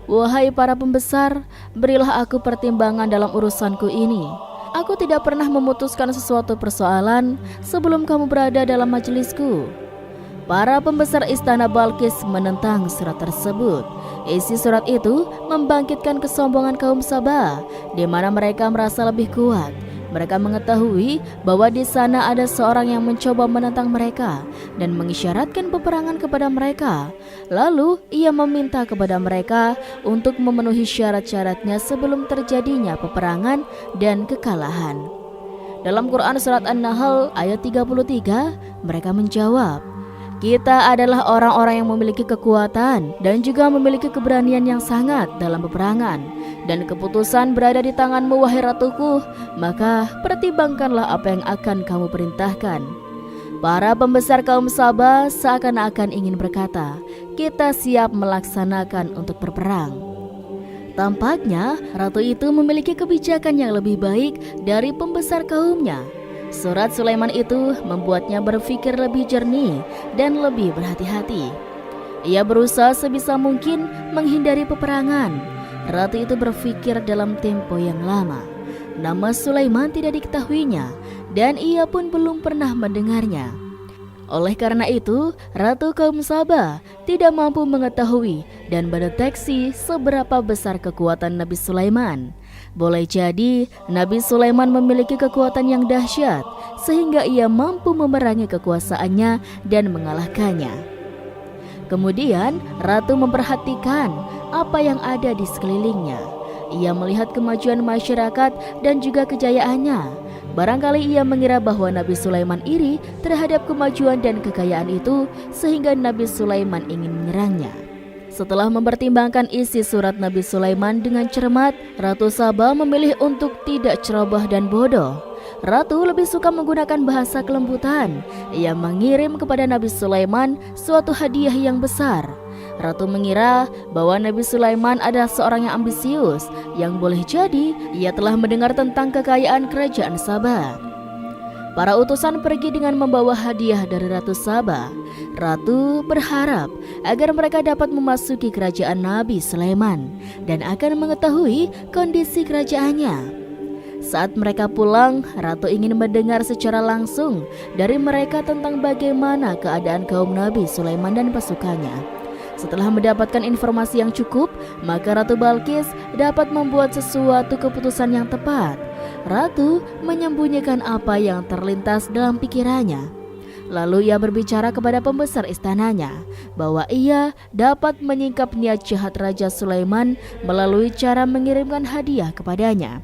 "Wahai para pembesar, berilah aku pertimbangan dalam urusanku ini. Aku tidak pernah memutuskan sesuatu persoalan sebelum kamu berada dalam majelisku." Para pembesar istana Balqis menentang surat tersebut. Isi surat itu membangkitkan kesombongan kaum Saba, di mana mereka merasa lebih kuat. Mereka mengetahui bahwa di sana ada seorang yang mencoba menentang mereka dan mengisyaratkan peperangan kepada mereka. Lalu ia meminta kepada mereka untuk memenuhi syarat-syaratnya sebelum terjadinya peperangan dan kekalahan. Dalam Quran Surat An-Nahl ayat 33, mereka menjawab, "Kita adalah orang-orang yang memiliki kekuatan dan juga memiliki keberanian yang sangat dalam peperangan, dan keputusan berada di tanganmu wahai ratuku, maka pertimbangkanlah apa yang akan kamu perintahkan." Para pembesar kaum Saba seakan-akan ingin berkata, "Kita siap melaksanakan untuk berperang." Tampaknya ratu itu memiliki kebijakan yang lebih baik dari pembesar kaumnya. Surat Sulaiman itu membuatnya berpikir lebih jernih dan lebih berhati-hati. Ia berusaha sebisa mungkin menghindari peperangan. Ratu itu berpikir dalam tempo yang lama. Nama Sulaiman tidak diketahuinya dan ia pun belum pernah mendengarnya. Oleh karena itu, Ratu kaum Saba tidak mampu mengetahui dan mendeteksi seberapa besar kekuatan Nabi Sulaiman. Boleh jadi Nabi Sulaiman memiliki kekuatan yang dahsyat sehingga ia mampu memerangi kekuasaannya dan mengalahkannya. Kemudian ratu memperhatikan apa yang ada di sekelilingnya. Ia melihat kemajuan masyarakat dan juga kejayaannya. Barangkali ia mengira bahwa Nabi Sulaiman iri terhadap kemajuan dan kekayaan itu, sehingga Nabi Sulaiman ingin menyerangnya. Setelah mempertimbangkan isi surat Nabi Sulaiman dengan cermat, Ratu Saba memilih untuk tidak ceroboh dan bodoh. Ratu lebih suka menggunakan bahasa kelembutan. Ia mengirim kepada Nabi Sulaiman suatu hadiah yang besar. Ratu mengira bahwa Nabi Sulaiman adalah seorang yang ambisius, yang boleh jadi ia telah mendengar tentang kekayaan kerajaan Saba. Para utusan pergi dengan membawa hadiah dari Ratu Saba. Ratu berharap agar mereka dapat memasuki kerajaan Nabi Sulaiman dan akan mengetahui kondisi kerajaannya. Saat mereka pulang, Ratu ingin mendengar secara langsung dari mereka tentang bagaimana keadaan kaum Nabi Sulaiman dan pasukannya. Setelah mendapatkan informasi yang cukup, maka Ratu Balqis dapat membuat sesuatu keputusan yang tepat. Ratu menyembunyikan apa yang terlintas dalam pikirannya. Lalu ia berbicara kepada pembesar istananya bahwa ia dapat menyingkap niat jahat Raja Sulaiman melalui cara mengirimkan hadiah kepadanya.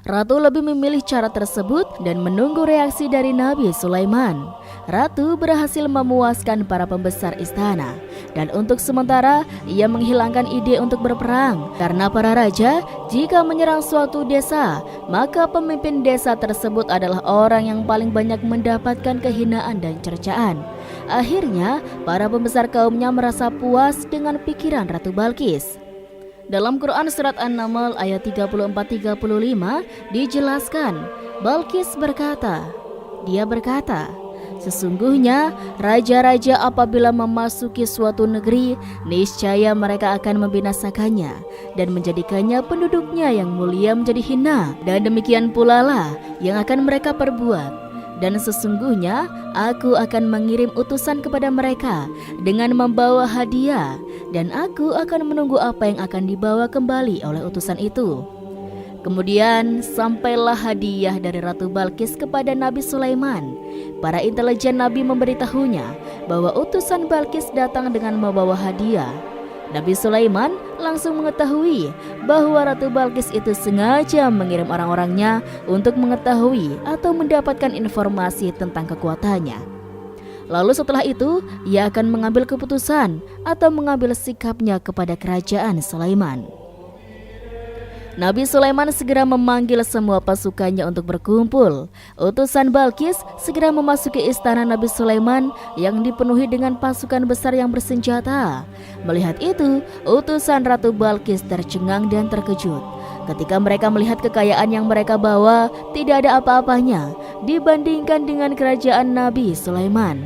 Ratu lebih memilih cara tersebut dan menunggu reaksi dari Nabi Sulaiman. Ratu berhasil memuaskan para pembesar istana, dan untuk sementara ia menghilangkan ide untuk berperang. Karena para raja, jika menyerang suatu desa, maka pemimpin desa tersebut adalah orang yang paling banyak mendapatkan kehinaan dan cercaan. Akhirnya, para pembesar kaumnya merasa puas dengan pikiran Ratu Balqis. Dalam Quran Surat An-Naml ayat 34-35 dijelaskan, Balqis berkata, dia berkata, sesungguhnya raja-raja apabila memasuki suatu negeri, niscaya mereka akan membinasakannya dan menjadikannya penduduknya yang mulia menjadi hina, dan demikian pula lah yang akan mereka perbuat. Dan sesungguhnya aku akan mengirim utusan kepada mereka dengan membawa hadiah, dan aku akan menunggu apa yang akan dibawa kembali oleh utusan itu. Kemudian sampailah hadiah dari Ratu Balqis kepada Nabi Sulaiman. Para intelijen Nabi memberitahunya bahwa utusan Balqis datang dengan membawa hadiah. Nabi Sulaiman langsung mengetahui bahwa Ratu Balqis itu sengaja mengirim orang-orangnya untuk mengetahui atau mendapatkan informasi tentang kekuatannya. Lalu setelah itu, ia akan mengambil keputusan atau mengambil sikapnya kepada kerajaan Sulaiman. Nabi Sulaiman segera memanggil semua pasukannya untuk berkumpul. Utusan Balqis segera memasuki istana Nabi Sulaiman yang dipenuhi dengan pasukan besar yang bersenjata. Melihat itu, utusan Ratu Balqis tercengang dan terkejut. Ketika mereka melihat kekayaan yang mereka bawa, tidak ada apa-apanya dibandingkan dengan kerajaan Nabi Sulaiman.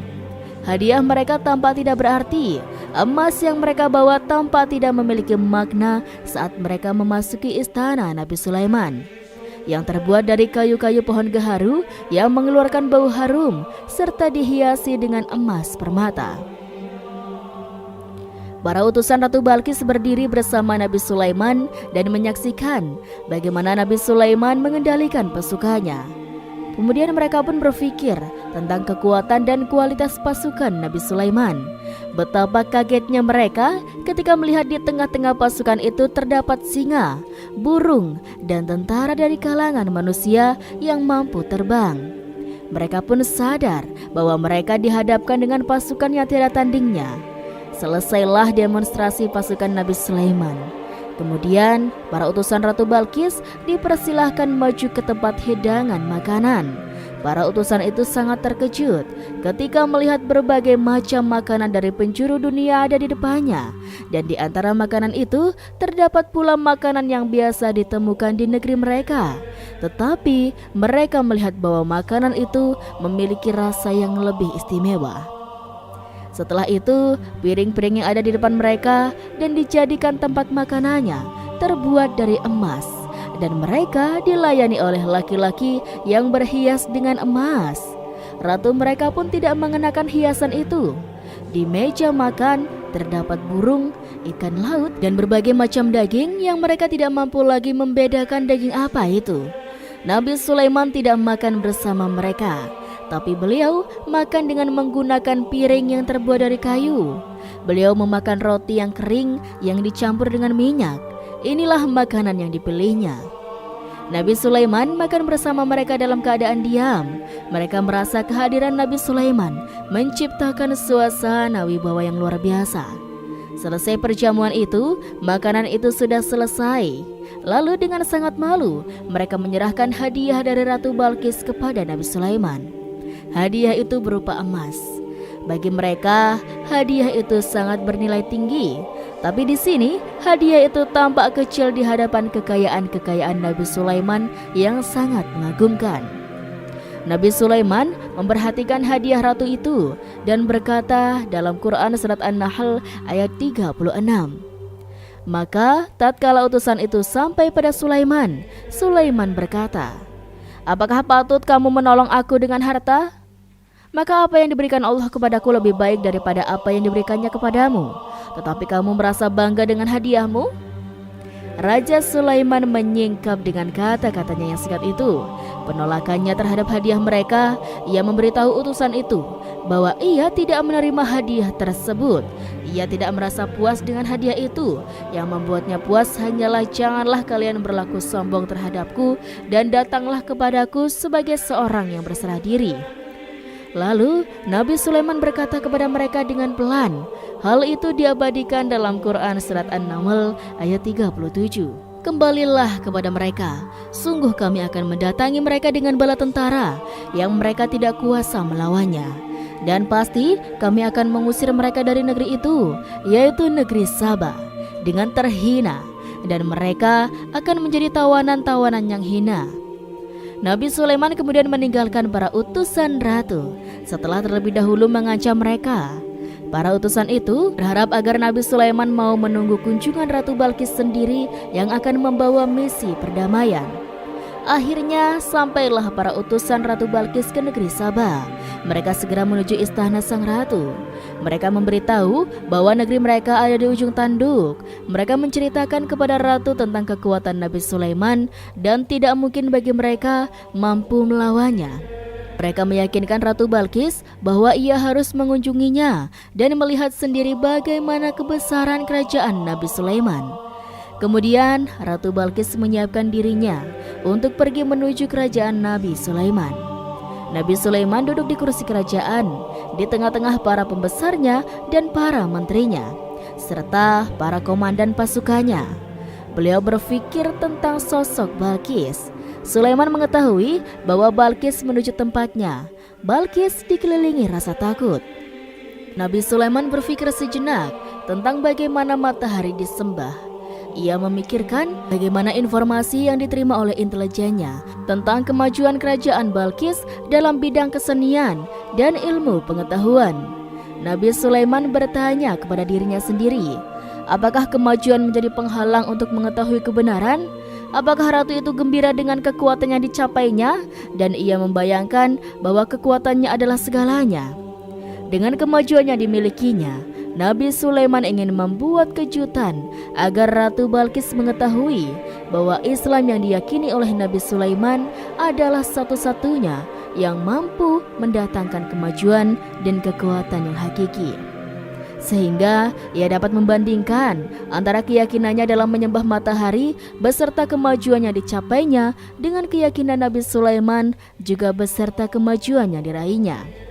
Hadiah mereka tampak tidak berarti. Emas yang mereka bawa tampak tidak memiliki makna saat mereka memasuki istana Nabi Sulaiman, yang terbuat dari kayu-kayu pohon gaharu yang mengeluarkan bau harum serta dihiasi dengan emas permata. Para utusan Ratu Balqis berdiri bersama Nabi Sulaiman dan menyaksikan bagaimana Nabi Sulaiman mengendalikan pasukannya. Kemudian mereka pun berpikir tentang kekuatan dan kualitas pasukan Nabi Sulaiman. Betapa kagetnya mereka ketika melihat di tengah-tengah pasukan itu terdapat singa, burung, dan tentara dari kalangan manusia yang mampu terbang. Mereka pun sadar bahwa mereka dihadapkan dengan pasukan yang tiada tandingnya. Selesailah demonstrasi pasukan Nabi Sulaiman. Kemudian para utusan Ratu Balqis dipersilahkan maju ke tempat hidangan makanan. Para utusan itu sangat terkejut ketika melihat berbagai macam makanan dari penjuru dunia ada di depannya. Dan di antara makanan itu terdapat pula makanan yang biasa ditemukan di negeri mereka. Tetapi mereka melihat bahwa makanan itu memiliki rasa yang lebih istimewa. Setelah itu, piring-piring yang ada di depan mereka dan dijadikan tempat makanannya terbuat dari emas, dan mereka dilayani oleh laki-laki yang berhias dengan emas. Ratu mereka pun tidak mengenakan hiasan itu. Di meja makan terdapat burung, ikan laut, dan berbagai macam daging yang mereka tidak mampu lagi membedakan daging apa itu. Nabi Sulaiman tidak makan bersama mereka, tapi beliau makan dengan menggunakan piring yang terbuat dari kayu. Beliau memakan roti yang kering yang dicampur dengan minyak. Inilah makanan yang dipilihnya. Nabi Sulaiman makan bersama mereka dalam keadaan diam. Mereka merasa kehadiran Nabi Sulaiman menciptakan suasana wibawa yang luar biasa. Selesai perjamuan itu, makanan itu sudah selesai. Lalu dengan sangat malu, mereka menyerahkan hadiah dari Ratu Balqis kepada Nabi Sulaiman. Hadiah itu berupa emas. Bagi mereka, hadiah itu sangat bernilai tinggi. Tapi di sini, hadiah itu tampak kecil di hadapan kekayaan-kekayaan Nabi Sulaiman yang sangat mengagumkan. Nabi Sulaiman memperhatikan hadiah ratu itu dan berkata dalam Quran surat An-Nahl ayat 36. Maka tatkala utusan itu sampai pada Sulaiman, Sulaiman berkata, "Apakah patut kamu menolong aku dengan harta? Maka apa yang diberikan Allah kepadaku lebih baik daripada apa yang diberikannya kepadamu. Tetapi kamu merasa bangga dengan hadiahmu?" Raja Sulaiman menyingkap dengan kata-katanya yang singkat itu. Penolakannya terhadap hadiah mereka, ia memberitahu utusan itu bahwa ia tidak menerima hadiah tersebut. Ia tidak merasa puas dengan hadiah itu. Yang membuatnya puas hanyalah janganlah kalian berlaku sombong terhadapku dan datanglah kepadaku sebagai seorang yang berserah diri. Lalu Nabi Sulaiman berkata kepada mereka dengan pelan. Hal itu diabadikan dalam Quran surat An-Naml ayat 37. Kembalilah kepada mereka. Sungguh kami akan mendatangi mereka dengan bala tentara yang mereka tidak kuasa melawannya. Dan pasti kami akan mengusir mereka dari negeri itu, yaitu negeri Saba, dengan terhina. Dan mereka akan menjadi tawanan-tawanan yang hina. Nabi Sulaiman kemudian meninggalkan para utusan ratu setelah terlebih dahulu mengancam mereka. Para utusan itu berharap agar Nabi Sulaiman mau menunggu kunjungan Ratu Balqis sendiri yang akan membawa misi perdamaian. Akhirnya sampailah para utusan Ratu Balqis ke negeri Saba. Mereka segera menuju istana sang ratu. Mereka memberitahu bahwa negeri mereka ada di ujung tanduk. Mereka menceritakan kepada ratu tentang kekuatan Nabi Sulaiman dan tidak mungkin bagi mereka mampu melawannya. Mereka meyakinkan Ratu Balqis bahwa ia harus mengunjunginya dan melihat sendiri bagaimana kebesaran kerajaan Nabi Sulaiman. Kemudian Ratu Balqis menyiapkan dirinya untuk pergi menuju kerajaan Nabi Sulaiman. Nabi Sulaiman duduk di kursi kerajaan di tengah-tengah para pembesarnya dan para menterinya, serta para komandan pasukannya. Beliau berpikir tentang sosok Balqis. Sulaiman mengetahui bahwa Balqis menuju tempatnya. Balqis dikelilingi rasa takut. Nabi Sulaiman berpikir sejenak tentang bagaimana matahari disembah. Ia memikirkan bagaimana informasi yang diterima oleh intelijennya tentang kemajuan kerajaan Balqis dalam bidang kesenian dan ilmu pengetahuan. Nabi Sulaiman bertanya kepada dirinya sendiri, apakah kemajuan menjadi penghalang untuk mengetahui kebenaran? Apakah ratu itu gembira dengan kekuatan yang dicapainya? Dan ia membayangkan bahwa kekuatannya adalah segalanya. Dengan kemajuan yang dimilikinya, Nabi Sulaiman ingin membuat kejutan agar Ratu Balqis mengetahui bahwa Islam yang diyakini oleh Nabi Sulaiman adalah satu-satunya yang mampu mendatangkan kemajuan dan kekuatan yang hakiki. Sehingga ia dapat membandingkan antara keyakinannya dalam menyembah matahari beserta kemajuan yang dicapainya dengan keyakinan Nabi Sulaiman juga beserta kemajuan yang diraihnya.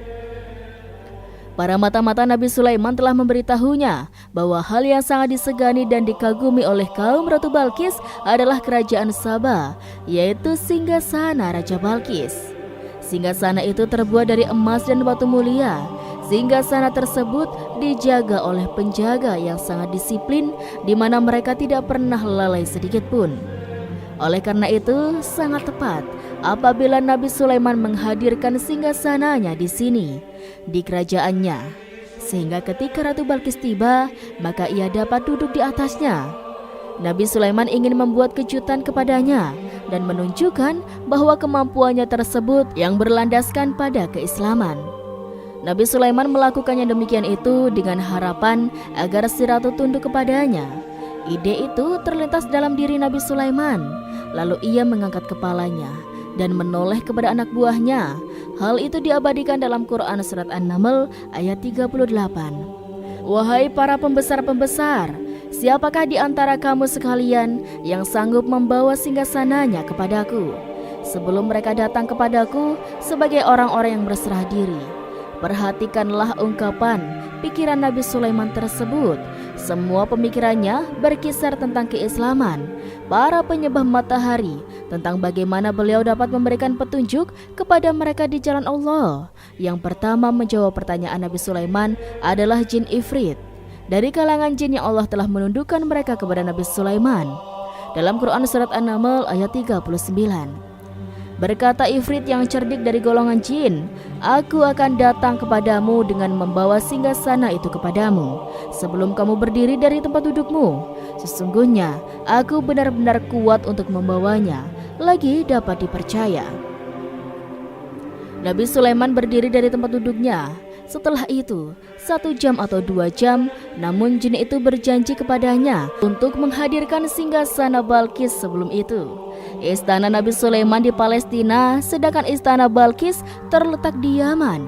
Para mata-mata Nabi Sulaiman telah memberitahunya bahwa hal yang sangat disegani dan dikagumi oleh kaum Ratu Balqis adalah kerajaan Saba, yaitu singgasana Raja Balqis. Singgasana itu terbuat dari emas dan batu mulia. Singgasana tersebut dijaga oleh penjaga yang sangat disiplin, di mana mereka tidak pernah lalai sedikit pun. Oleh karena itu, sangat tepat apabila Nabi Sulaiman menghadirkan singgasananya di sini, di kerajaannya. Sehingga ketika Ratu Balqis tiba, maka ia dapat duduk di atasnya. Nabi Sulaiman ingin membuat kejutan kepadanya dan menunjukkan bahwa kemampuannya tersebut yang berlandaskan pada keislaman. Nabi Sulaiman melakukannya demikian itu dengan harapan agar si ratu tunduk kepadanya. Ide itu terlintas dalam diri Nabi Sulaiman. Lalu ia mengangkat kepalanya dan menoleh kepada anak buahnya. Hal itu diabadikan dalam Quran Surat An-Naml ayat 38. Wahai para pembesar-pembesar, siapakah di antara kamu sekalian yang sanggup membawa singgasananya kepadaku, sebelum mereka datang kepadaku sebagai orang-orang yang berserah diri? Perhatikanlah ungkapan pikiran Nabi Sulaiman tersebut. Semua pemikirannya berkisar tentang keislaman, para penyembah matahari, tentang bagaimana beliau dapat memberikan petunjuk kepada mereka di jalan Allah. Yang pertama menjawab pertanyaan Nabi Sulaiman adalah jin Ifrit. Dari kalangan jin yang Allah telah menundukkan mereka kepada Nabi Sulaiman. Dalam Quran Surat An-Naml ayat 39. Berkata Ifrit yang cerdik dari golongan jin, aku akan datang kepadamu dengan membawa singgasana itu kepadamu sebelum kamu berdiri dari tempat dudukmu. Sesungguhnya aku benar-benar kuat untuk membawanya, lagi dapat dipercaya. Nabi Sulaiman berdiri dari tempat duduknya. Setelah itu 1 jam atau 2 jam, namun jin itu berjanji kepadanya untuk menghadirkan singgasana Balkis sebelum itu. Istana Nabi Sulaiman di Palestina, sedangkan istana Balkis terletak di Yaman.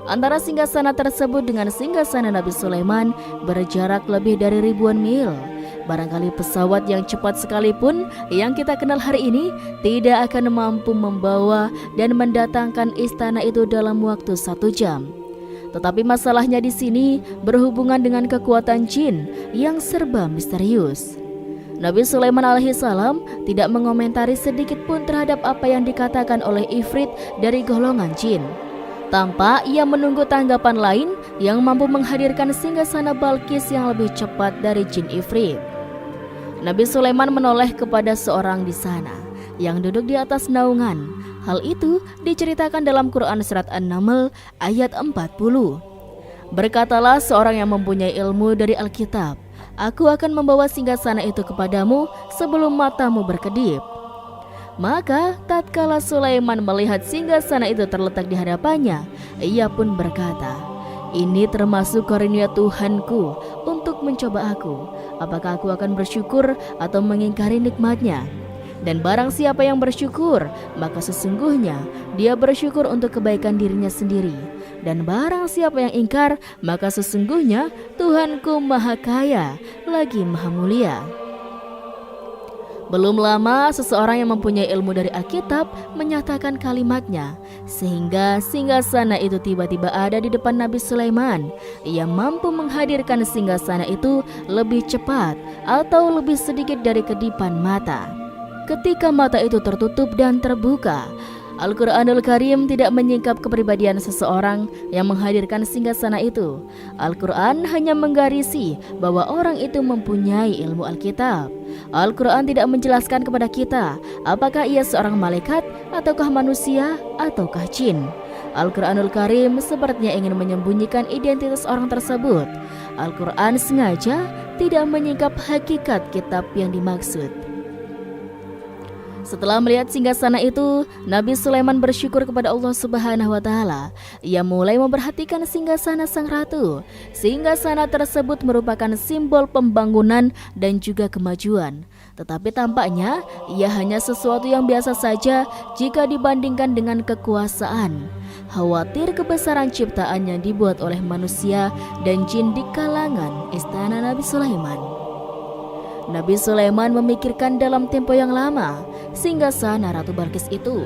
Antara singgasana tersebut dengan singgasana Nabi Sulaiman berjarak lebih dari ribuan mil. Barangkali pesawat yang cepat sekalipun yang kita kenal hari ini tidak akan mampu membawa dan mendatangkan istana itu dalam waktu 1 jam. Tetapi masalahnya di sini berhubungan dengan kekuatan jin yang serba misterius. Nabi Sulaiman alaihissalam tidak mengomentari sedikit pun terhadap apa yang dikatakan oleh Ifrit dari golongan jin. Tanpa ia menunggu tanggapan lain yang mampu menghadirkan singgasana Balkis yang lebih cepat dari jin Ifrit. Nabi Sulaiman menoleh kepada seorang di sana yang duduk di atas naungan. Hal itu diceritakan dalam Quran Surat An-Naml ayat 40. Berkatalah seorang yang mempunyai ilmu dari Alkitab, aku akan membawa singgasana itu kepadamu sebelum matamu berkedip. Maka tatkala Sulaiman melihat singgasana itu terletak di hadapannya, ia pun berkata, ini termasuk karunia Tuhanku untuk mencoba aku. Apakah aku akan bersyukur atau mengingkari nikmatnya? Dan barang siapa yang bersyukur, maka sesungguhnya dia bersyukur untuk kebaikan dirinya sendiri. Dan barang siapa yang ingkar, maka sesungguhnya Tuhanku Maha Kaya, lagi Maha Mulia. Belum lama seseorang yang mempunyai ilmu dari Alkitab menyatakan kalimatnya, sehingga singgasana itu tiba-tiba ada di depan Nabi Sulaiman. Ia mampu menghadirkan singgasana itu lebih cepat atau lebih sedikit dari kedipan mata. Ketika mata itu tertutup dan terbuka, Al-Quranul Karim tidak menyingkap kepribadian seseorang yang menghadirkan singgasana itu. Al-Quran hanya menggarisi bahwa orang itu mempunyai ilmu Alkitab. Al-Quran tidak menjelaskan kepada kita apakah ia seorang malaikat, ataukah manusia, ataukah jin. Al-Quranul Karim sepertinya ingin menyembunyikan identitas orang tersebut. Al-Quran sengaja tidak menyingkap hakikat kitab yang dimaksud. Setelah melihat singgasana itu, Nabi Sulaiman bersyukur kepada Allah Subhanahu wa Ta'ala. Ia mulai memperhatikan singgasana sang ratu. Singgasana tersebut merupakan simbol pembangunan dan juga kemajuan. Tetapi tampaknya ia hanya sesuatu yang biasa saja jika dibandingkan dengan kekuasaan. Khawatir kebesaran ciptaan yang dibuat oleh manusia dan jin di kalangan istana Nabi Sulaiman. Nabi Sulaiman memikirkan dalam tempo yang lama singgasana Ratu Balkis itu.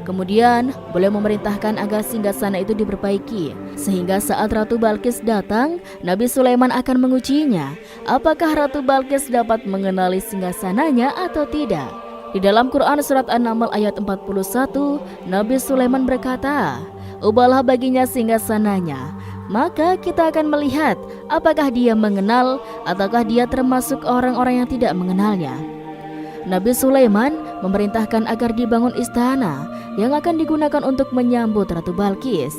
Kemudian beliau memerintahkan agar singgasana itu diperbaiki, sehingga saat Ratu Balkis datang, Nabi Sulaiman akan mengujinya apakah Ratu Balkis dapat mengenali singgasananya atau tidak. Di dalam Quran Surat An-Naml ayat 41, Nabi Sulaiman berkata, ubahlah baginya singgasananya, maka kita akan melihat apakah dia mengenal ataukah dia termasuk orang-orang yang tidak mengenalnya. Nabi Sulaiman memerintahkan agar dibangun istana yang akan digunakan untuk menyambut Ratu Balkis.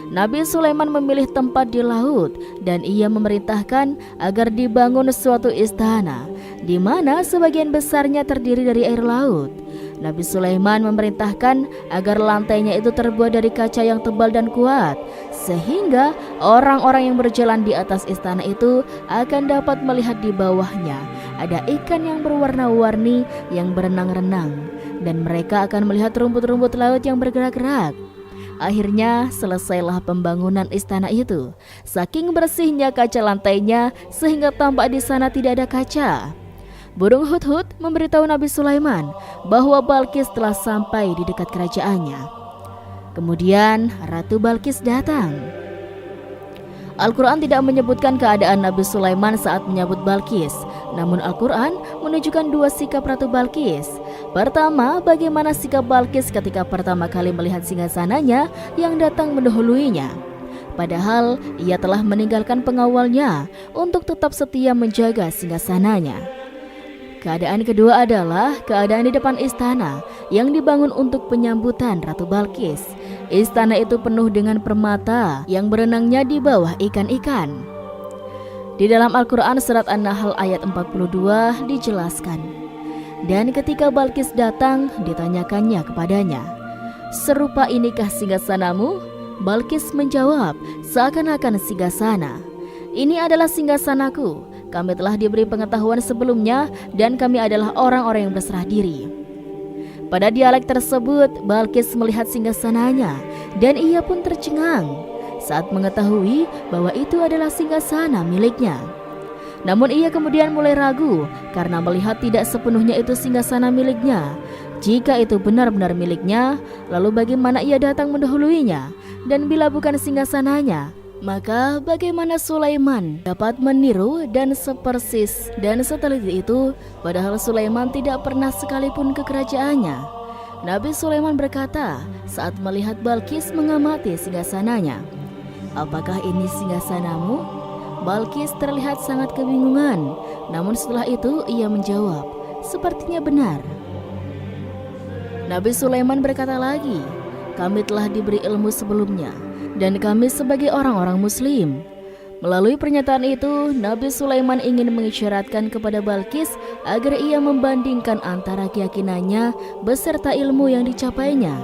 Nabi Sulaiman memilih tempat di laut dan ia memerintahkan agar dibangun suatu istana di mana sebagian besarnya terdiri dari air laut. Nabi Sulaiman memerintahkan agar lantainya itu terbuat dari kaca yang tebal dan kuat, sehingga orang-orang yang berjalan di atas istana itu akan dapat melihat di bawahnya ada ikan yang berwarna-warni yang berenang-renang, dan mereka akan melihat rumput-rumput laut yang bergerak-gerak. Akhirnya selesailah pembangunan istana itu. Saking bersihnya kaca lantainya sehingga tampak di sana tidak ada kaca. Burung hudhud memberitahu Nabi Sulaiman bahwa Balkis telah sampai di dekat kerajaannya. Kemudian Ratu Balkis datang. Al-Quran tidak menyebutkan keadaan Nabi Sulaiman saat menyambut Balkis, namun Al-Quran menunjukkan dua sikap Ratu Balkis. Pertama, bagaimana sikap Balkis ketika pertama kali melihat singgasananya yang datang mendahuluinya. Padahal ia telah meninggalkan pengawalnya untuk tetap setia menjaga singgasananya. Keadaan kedua adalah keadaan di depan istana yang dibangun untuk penyambutan Ratu Balkis. Istana itu penuh dengan permata yang berenangnya di bawah ikan-ikan. Di dalam Al-Quran surat An-Nahl ayat 42 dijelaskan, dan ketika Balkis datang ditanyakannya kepadanya, "Serupa inikah singgasanamu?" Balkis menjawab, "Seakan-akan singgasana. Ini adalah singgasanaku. Kami telah diberi pengetahuan sebelumnya dan kami adalah orang-orang yang berserah diri." Pada dialek tersebut, Balkis melihat singgasananya dan ia pun tercengang saat mengetahui bahwa itu adalah singgasana miliknya. Namun ia kemudian mulai ragu karena melihat tidak sepenuhnya itu singgasana miliknya. Jika itu benar-benar miliknya, lalu bagaimana ia datang mendahuluinya? Dan bila bukan singgasananya, maka bagaimana Sulaiman dapat meniru dan sepersis dan seteliti itu, padahal Sulaiman tidak pernah sekalipun ke kerajaannya. Nabi Sulaiman berkata saat melihat Balkis mengamati singgasananya, "Apakah ini singgasanamu?" Balkis terlihat sangat kebingungan, namun setelah itu ia menjawab, "Sepertinya benar." Nabi Sulaiman berkata lagi, "Kami telah diberi ilmu sebelumnya dan kami sebagai orang-orang muslim." Melalui pernyataan itu, Nabi Sulaiman ingin mengisyaratkan kepada Balkis agar ia membandingkan antara keyakinannya beserta ilmu yang dicapainya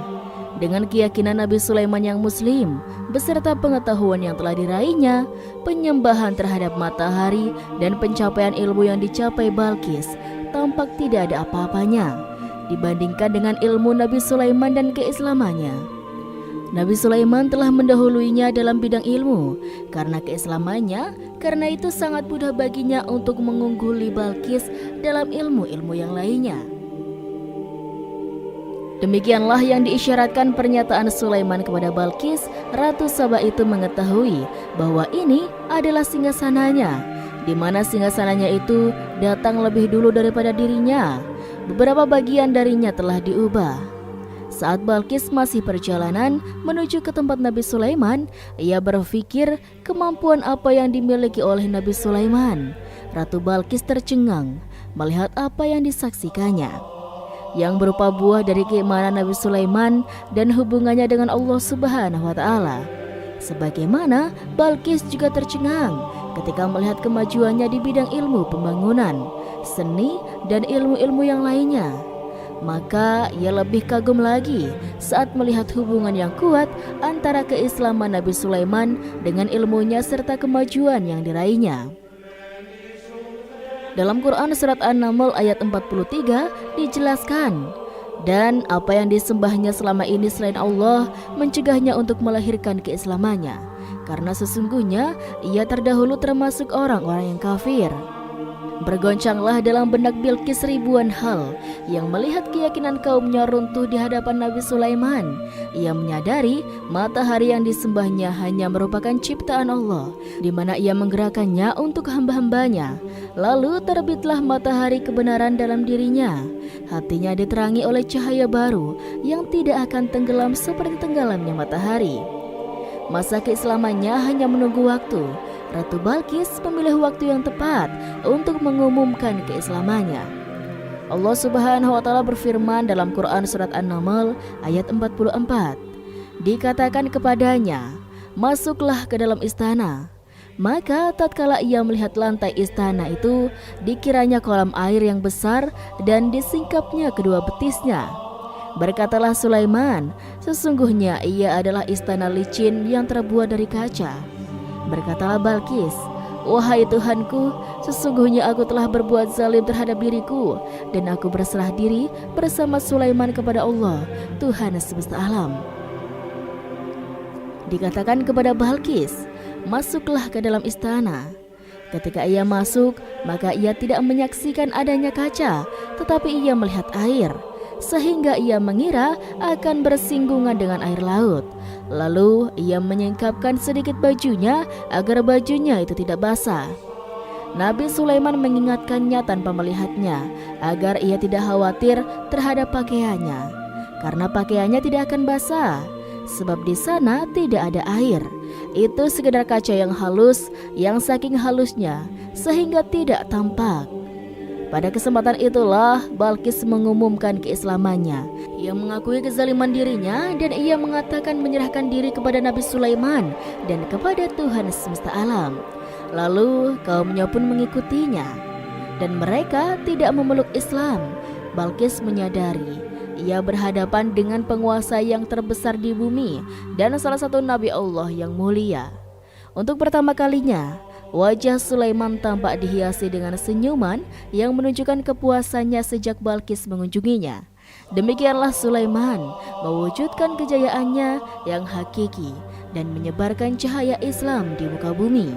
dengan keyakinan Nabi Sulaiman yang muslim beserta pengetahuan yang telah diraihnya, penyembahan terhadap matahari dan pencapaian ilmu yang dicapai Balkis tampak tidak ada apa-apanya dibandingkan dengan ilmu Nabi Sulaiman dan keislamannya. Nabi Sulaiman telah mendahuluinya dalam bidang ilmu karena keislamannya, karena itu sangat mudah baginya untuk mengungguli Balkis dalam ilmu-ilmu yang lainnya. Demikianlah yang diisyaratkan pernyataan Sulaiman kepada Balkis. Ratu Saba itu mengetahui bahwa ini adalah singgasananya, di mana singgasananya itu datang lebih dulu daripada dirinya. Beberapa bagian darinya telah diubah. Saat Balkis masih perjalanan menuju ke tempat Nabi Sulaiman, ia berpikir kemampuan apa yang dimiliki oleh Nabi Sulaiman. Ratu Balkis tercengang melihat apa yang disaksikannya, yang berupa buah dari keimanan Nabi Sulaiman dan hubungannya dengan Allah Subhanahu wa Ta'ala. Sebagaimana Balkis juga tercengang ketika melihat kemajuannya di bidang ilmu pembangunan, seni, dan ilmu-ilmu yang lainnya. Maka ia lebih kagum lagi saat melihat hubungan yang kuat antara keislaman Nabi Sulaiman dengan ilmunya serta kemajuan yang diraihnya. Dalam Quran surat An-Naml ayat 43 dijelaskan, dan apa yang disembahnya selama ini selain Allah mencegahnya untuk melahirkan keislamannya, karena sesungguhnya ia terdahulu termasuk orang-orang yang kafir. Bergoncanglah dalam benak Bilqis ribuan hal yang melihat keyakinan kaumnya runtuh di hadapan Nabi Sulaiman. Ia menyadari matahari yang disembahnya hanya merupakan ciptaan Allah, di mana ia menggerakkannya untuk hamba-hambanya. Lalu terbitlah matahari kebenaran dalam dirinya. Hatinya diterangi oleh cahaya baru yang tidak akan tenggelam seperti tenggelamnya matahari. Masa keislamannya hanya menunggu waktu. Ratu Balqis memilih waktu yang tepat untuk mengumumkan keislamannya. Allah Subhanahu wa Ta'ala berfirman dalam Quran surat An-Naml ayat 44. Dikatakan kepadanya, "Masuklah ke dalam istana." Maka tatkala ia melihat lantai istana itu, dikiranya kolam air yang besar dan disingkapnya kedua betisnya. Berkatalah Sulaiman, "Sesungguhnya ia adalah istana licin yang terbuat dari kaca." Berkatalah Balqis, "Wahai Tuhanku, sesungguhnya aku telah berbuat zalim terhadap diriku, dan aku berserah diri bersama Sulaiman kepada Allah, Tuhan semesta alam." dikatakan kepada Balqis, "Masuklah ke dalam istana." Ketika ia masuk, maka ia tidak menyaksikan adanya kaca, tetapi ia melihat air, sehingga ia mengira akan bersinggungan dengan air laut. Lalu ia menyingkapkan sedikit bajunya agar bajunya itu tidak basah. Nabi Sulaiman mengingatkannya tanpa melihatnya agar ia tidak khawatir terhadap pakaiannya, karena pakaiannya tidak akan basah, sebab di sana tidak ada air. Itu sekedar kaca yang halus, yang saking halusnya sehingga tidak tampak. Pada kesempatan itulah Balqis mengumumkan keislamannya. Ia mengakui kezaliman dirinya dan ia mengatakan menyerahkan diri kepada Nabi Sulaiman dan kepada Tuhan semesta alam. Lalu kaumnya pun mengikutinya, dan mereka tidak memeluk Islam. Balqis menyadari ia berhadapan dengan penguasa yang terbesar di bumi dan salah satu Nabi Allah yang mulia. Untuk pertama kalinya, wajah Sulaiman tampak dihiasi dengan senyuman yang menunjukkan kepuasannya sejak Balqis mengunjunginya. Demikianlah Sulaiman mewujudkan kejayaannya yang hakiki dan menyebarkan cahaya Islam di muka bumi.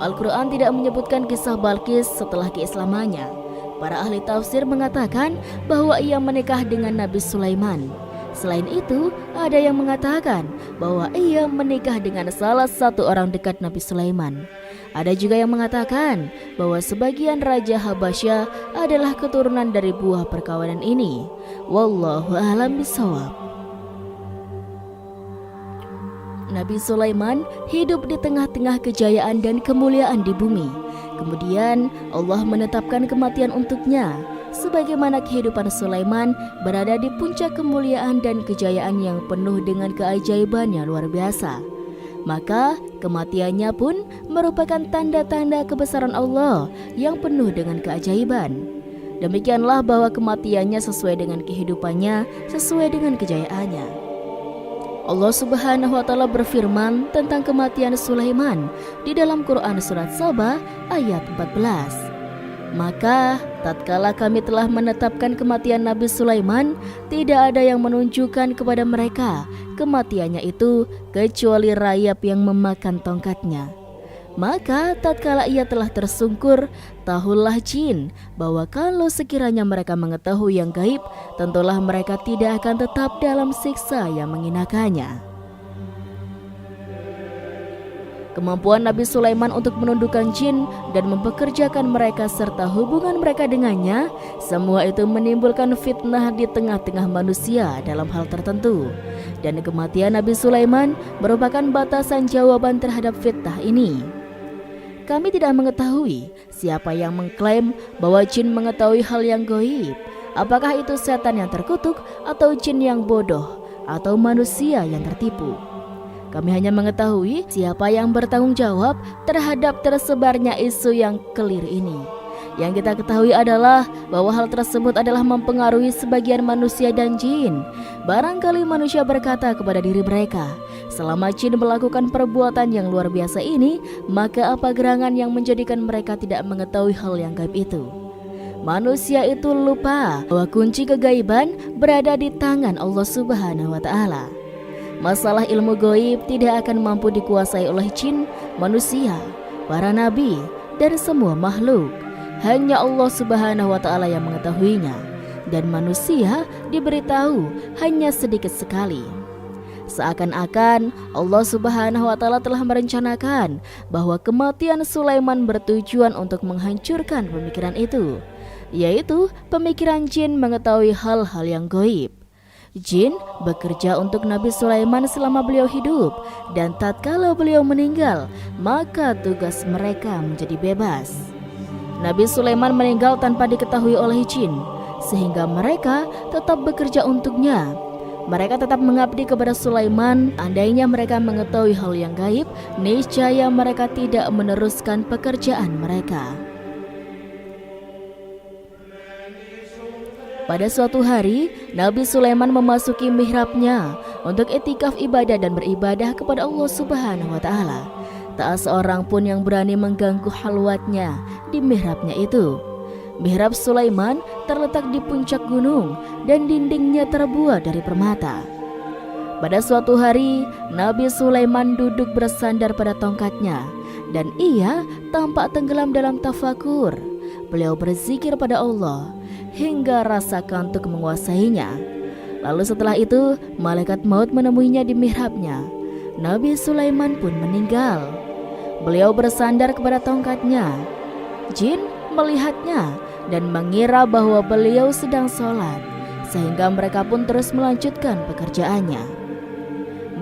Al-Quran tidak menyebutkan kisah Balqis setelah keislamannya. Para ahli tafsir mengatakan bahwa ia menikah dengan Nabi Sulaiman. Selain itu, ada yang mengatakan bahwa ia menikah dengan salah satu orang dekat Nabi Sulaiman. Ada juga yang mengatakan bahwa sebagian Raja Habasyah adalah keturunan dari buah perkawinan ini. Wallahu a'lam bishawab. Nabi Sulaiman hidup di tengah-tengah kejayaan dan kemuliaan di bumi. Kemudian Allah menetapkan kematian untuknya, sebagaimana kehidupan Sulaiman berada di puncak kemuliaan dan kejayaan yang penuh dengan keajaiban yang luar biasa. Maka kematiannya pun merupakan tanda-tanda kebesaran Allah yang penuh dengan keajaiban. Demikianlah bahwa kematiannya sesuai dengan kehidupannya, sesuai dengan kejayaannya. Allah Subhanahu wa Ta'ala berfirman tentang kematian Sulaiman di dalam Quran surat Saba ayat 14. Maka tatkala kami telah menetapkan kematian Nabi Sulaiman, tidak ada yang menunjukkan kepada mereka kematiannya itu kecuali rayap yang memakan tongkatnya. Maka tatkala ia telah tersungkur, tahulah jin bahwa kalau sekiranya mereka mengetahui yang gaib, tentulah mereka tidak akan tetap dalam siksa yang menghinakannya. Kemampuan Nabi Sulaiman untuk menundukkan jin dan mempekerjakan mereka serta hubungan mereka dengannya, semua itu menimbulkan fitnah di tengah-tengah manusia dalam hal tertentu. Dan kematian Nabi Sulaiman merupakan batasan jawaban terhadap fitnah ini. Kami tidak mengetahui siapa yang mengklaim bahwa jin mengetahui hal yang gaib. Apakah itu setan yang terkutuk atau jin yang bodoh atau manusia yang tertipu? Kami hanya mengetahui siapa yang bertanggung jawab terhadap tersebarnya isu yang keliru ini. Yang kita ketahui adalah bahwa hal tersebut adalah mempengaruhi sebagian manusia dan jin. Barangkali manusia berkata kepada diri mereka, selama jin melakukan perbuatan yang luar biasa ini, maka apa gerangan yang menjadikan mereka tidak mengetahui hal yang gaib itu? Manusia itu lupa bahwa kunci kegaiban berada di tangan Allah Subhanahu wa Ta'ala. Masalah ilmu gaib tidak akan mampu dikuasai oleh jin, manusia, para nabi, dan semua makhluk. Hanya Allah Subhanahu wa Ta'ala yang mengetahuinya, dan manusia diberitahu hanya sedikit sekali. Seakan-akan Allah Subhanahu wa Ta'ala telah merencanakan bahwa kematian Sulaiman bertujuan untuk menghancurkan pemikiran itu, yaitu pemikiran jin mengetahui hal-hal yang gaib. Jin bekerja untuk Nabi Sulaiman selama beliau hidup, dan tatkala beliau meninggal, maka tugas mereka menjadi bebas. Nabi Sulaiman meninggal tanpa diketahui oleh jin, sehingga mereka tetap bekerja untuknya. Mereka tetap mengabdi kepada Sulaiman. Andainya mereka mengetahui hal yang gaib, niscaya mereka tidak meneruskan pekerjaan mereka. Pada suatu hari, Nabi Sulaiman memasuki mihrabnya untuk iktikaf ibadah dan beribadah kepada Allah Subhanahu wa Ta'ala. Tak seorang pun yang berani mengganggu halwatnya di mihrabnya itu. Mihrab Sulaiman terletak di puncak gunung dan dindingnya terbuat dari permata. Pada suatu hari, Nabi Sulaiman duduk bersandar pada tongkatnya dan ia tampak tenggelam dalam tafakur. Beliau berzikir pada Allah hingga rasa kantuk menguasainya. Lalu setelah itu, malaikat maut menemuinya di mihrabnya. Nabi Sulaiman pun meninggal. Beliau bersandar kepada tongkatnya. Jin melihatnya dan mengira bahwa beliau sedang sholat, sehingga mereka pun terus melanjutkan pekerjaannya.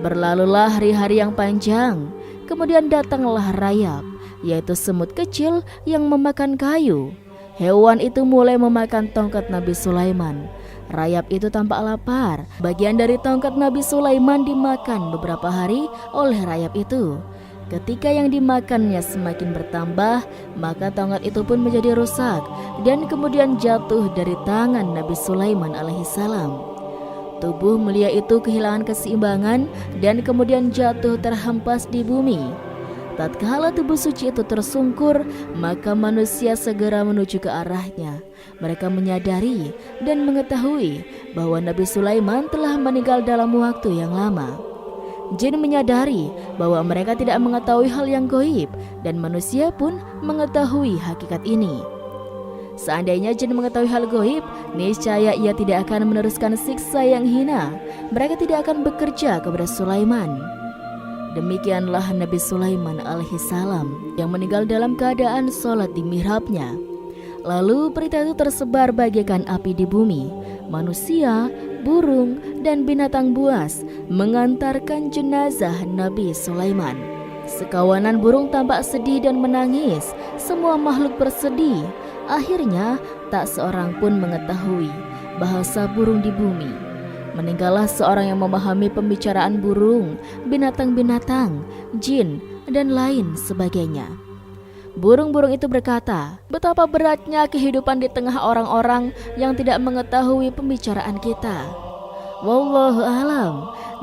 Berlalulah hari-hari yang panjang, kemudian datanglah rayap, yaitu semut kecil yang memakan kayu. Hewan itu mulai memakan tongkat Nabi Sulaiman. Rayap itu tampak lapar. Bagian dari tongkat Nabi Sulaiman dimakan beberapa hari oleh rayap itu. Ketika yang dimakannya semakin bertambah, maka tongkat itu pun menjadi rusak dan kemudian jatuh dari tangan Nabi Sulaiman alaihissalam. Tubuh mulia itu kehilangan keseimbangan dan kemudian jatuh terhempas di bumi. Tatkala tubuh suci itu tersungkur, maka manusia segera menuju ke arahnya. Mereka menyadari dan mengetahui bahwa Nabi Sulaiman telah meninggal dalam waktu yang lama. Jin menyadari bahwa mereka tidak mengetahui hal yang gaib dan manusia pun mengetahui hakikat ini. Seandainya jin mengetahui hal gaib, niscaya ia tidak akan meneruskan siksa yang hina. Mereka tidak akan bekerja kepada Sulaiman. Demikianlah Nabi Sulaiman alaihissalam yang meninggal dalam keadaan sholat di mihrabnya. Lalu berita itu tersebar bagaikan api di bumi. Manusia, burung, dan binatang buas mengantarkan jenazah Nabi Sulaiman. Sekawanan burung tampak sedih dan menangis. Semua makhluk bersedih. Akhirnya tak seorang pun mengetahui bahasa burung di bumi. Meninggallah seorang yang memahami pembicaraan burung, binatang-binatang, jin, dan lain sebagainya. Burung-burung itu berkata, betapa beratnya kehidupan di tengah orang-orang yang tidak mengetahui pembicaraan kita. Wallahu a'lam.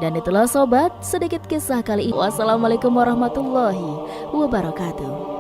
Dan itulah sobat, sedikit kisah kali ini. Wassalamualaikum warahmatullahi wabarakatuh.